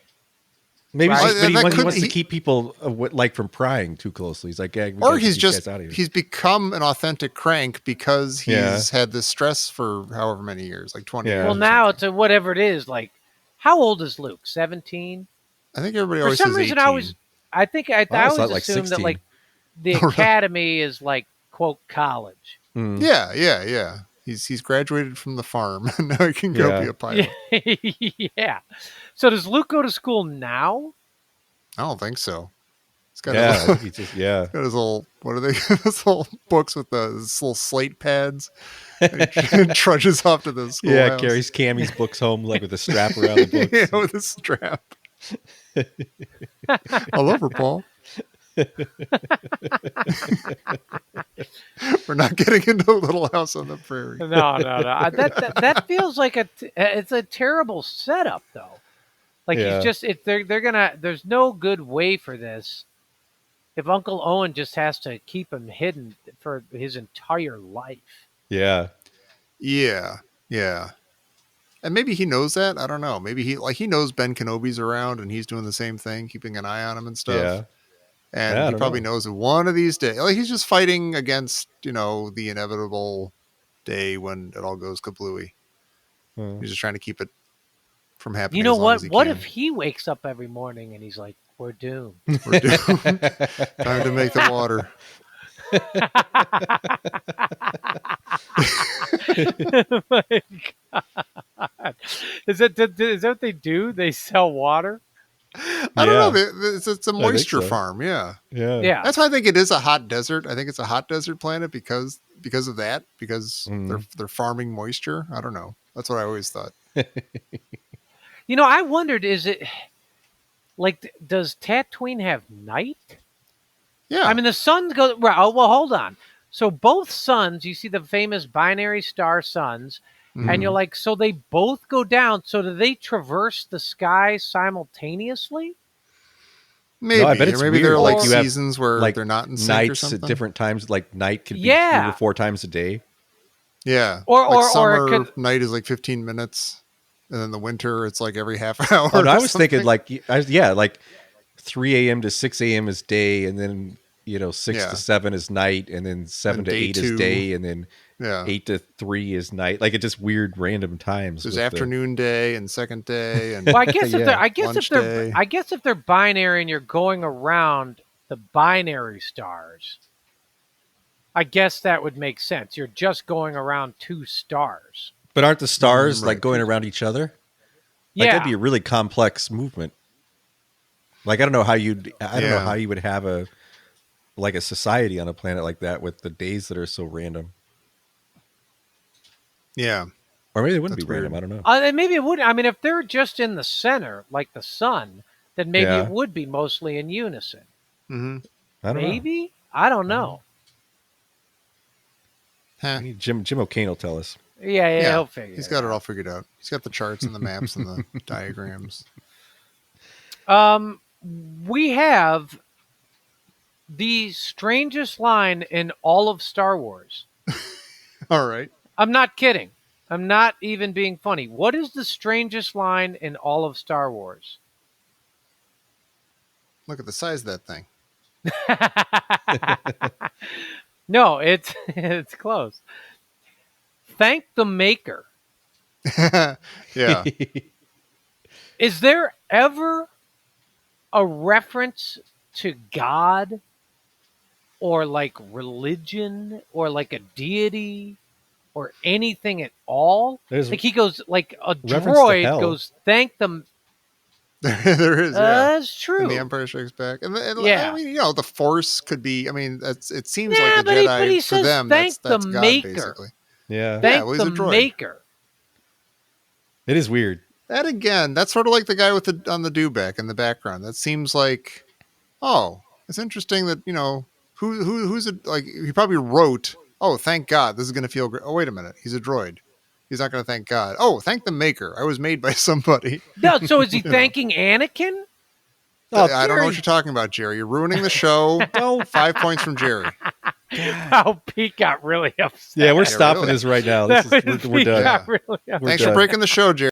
Maybe, Right. it's just, but he, That wants- he could- wants to he- keep people like from prying too closely. He's like, yeah, we Or gotta he's keep these just, guys out of here. he's become an authentic crank because he's Yeah. had this stress for however many years, like 20 Yeah. years. Well, or now something. it's whatever it is. Like, how old is Luke? 17? I think everybody For always some says reason, 18. I always always always thought, like, assumed that 16. like the Oh, really? academy is like quote college. Mm. Yeah. He's graduated from the farm. Now he can go Yeah. be a pilot. Yeah. So does Luke go to school now? I don't think so. He's got Yeah, I his, think he's just got his little, what are they? His little books with his little slate pads. And he trudges off to the school. yeah. Carries Cammy's books home like with a strap around the books. Yeah, with a strap. I love her, Paul. We're not getting into Little House on the Prairie. No. That feels like it's a terrible setup though. Like Yeah. he's just they're gonna. There's no good way for this. If Uncle Owen just has to keep him hidden for his entire life. Yeah. Yeah. And maybe he knows that. I don't know. Maybe he knows Ben Kenobi's around and he's doing the same thing, keeping an eye on him and stuff. Yeah. And Yeah, I he don't probably know. knows that one of these days, like he's just fighting against, the inevitable day when it all goes kablooey. Hmm. He's just trying to keep it from happening. You know as long what? As he What can. if he wakes up every morning and he's like, "We're doomed." We're doomed. Time to make the water. Oh my God. Is that what they do? They sell water? I don't know. It's a think moisture so. farm. Yeah. Yeah. That's why I think it is a hot desert. I think it's a hot desert planet because of that. Because they're farming moisture. I don't know. That's what I always thought. You know, I wondered, is it like, does Tatooine have night? Yeah. I mean, the suns go, well, hold on. So both suns, you see the famous binary star suns, and you're like, so they both go down. So do they traverse the sky simultaneously? maybe. No, I bet Or it's maybe weird. there are like you have, seasons where like, they're not in sync nights or something. at different times. Like night could be 3 Yeah. or 4 times a day. Yeah. Or- like or summer it could- night is like 15 minutes. And then the winter, it's like every half hour. Oh, no, I or was thinking something. like 3 a.m. to 6 a.m. is day, and then 6 Yeah. to 7 is night, and then 7 And to day 8 is 2. day, and then Yeah. 8 to 3 is night. Like, it's just weird random times. There's with the- afternoon day and second day and Well, I guess Yeah. I guess if they're binary and you're going around the binary stars, I guess that would make sense. You're just going around 2 stars. But aren't the stars Right. like going around each other? Like, Yeah. that'd be a really complex movement. Like, I don't know how you would have a society on a planet like that with the days that are so random. yeah. Or maybe they wouldn't That's be random. weird. I don't know. And maybe it would. I mean, if they're just in the center, like the sun, then maybe Yeah. it would be mostly in unison. Mm-hmm. I don't know. Maybe? I don't know. Huh. We need Jim O'Kane will tell us. Yeah, he'll figure He's it got it out. all figured out. He's got the charts and the maps and the diagrams. We have the strangest line in all of Star Wars. All right. I'm not kidding. I'm not even being funny. What is the strangest line in all of Star Wars? Look at the size of that thing. No, it's close. Thank the maker. Yeah. Is there ever a reference to God or like religion or like a deity or anything at all? There's Like he goes, like a reference to droid hell. goes, thank them. There is. Yeah. That's true. And the Empire Strikes Back. And Yeah. I mean, the Force could be. I mean, it seems Yeah, like the but he Jedi for says, them. "Thank That's the God, maker." basically. Yeah. Thank well, he's the a droid. maker. It is weird. That again, that's sort of like the guy with on the dewback in the background. That seems like, oh, it's interesting that who's it? Like he probably wrote, oh, thank God, this is going to feel great. Oh, wait a minute, he's a droid. He's not going to thank God. Oh, thank the maker. I was made by somebody. No, so is he thanking Anakin? Oh, I don't know Jerry. what you're talking about, Jerry. You're ruining the show. 5 points from Jerry. Oh, Pete got really upset. Yeah, we're Yeah, stopping really. this right now. We're Pete done. got really upset. We're Thanks done. for breaking the show, Jerry.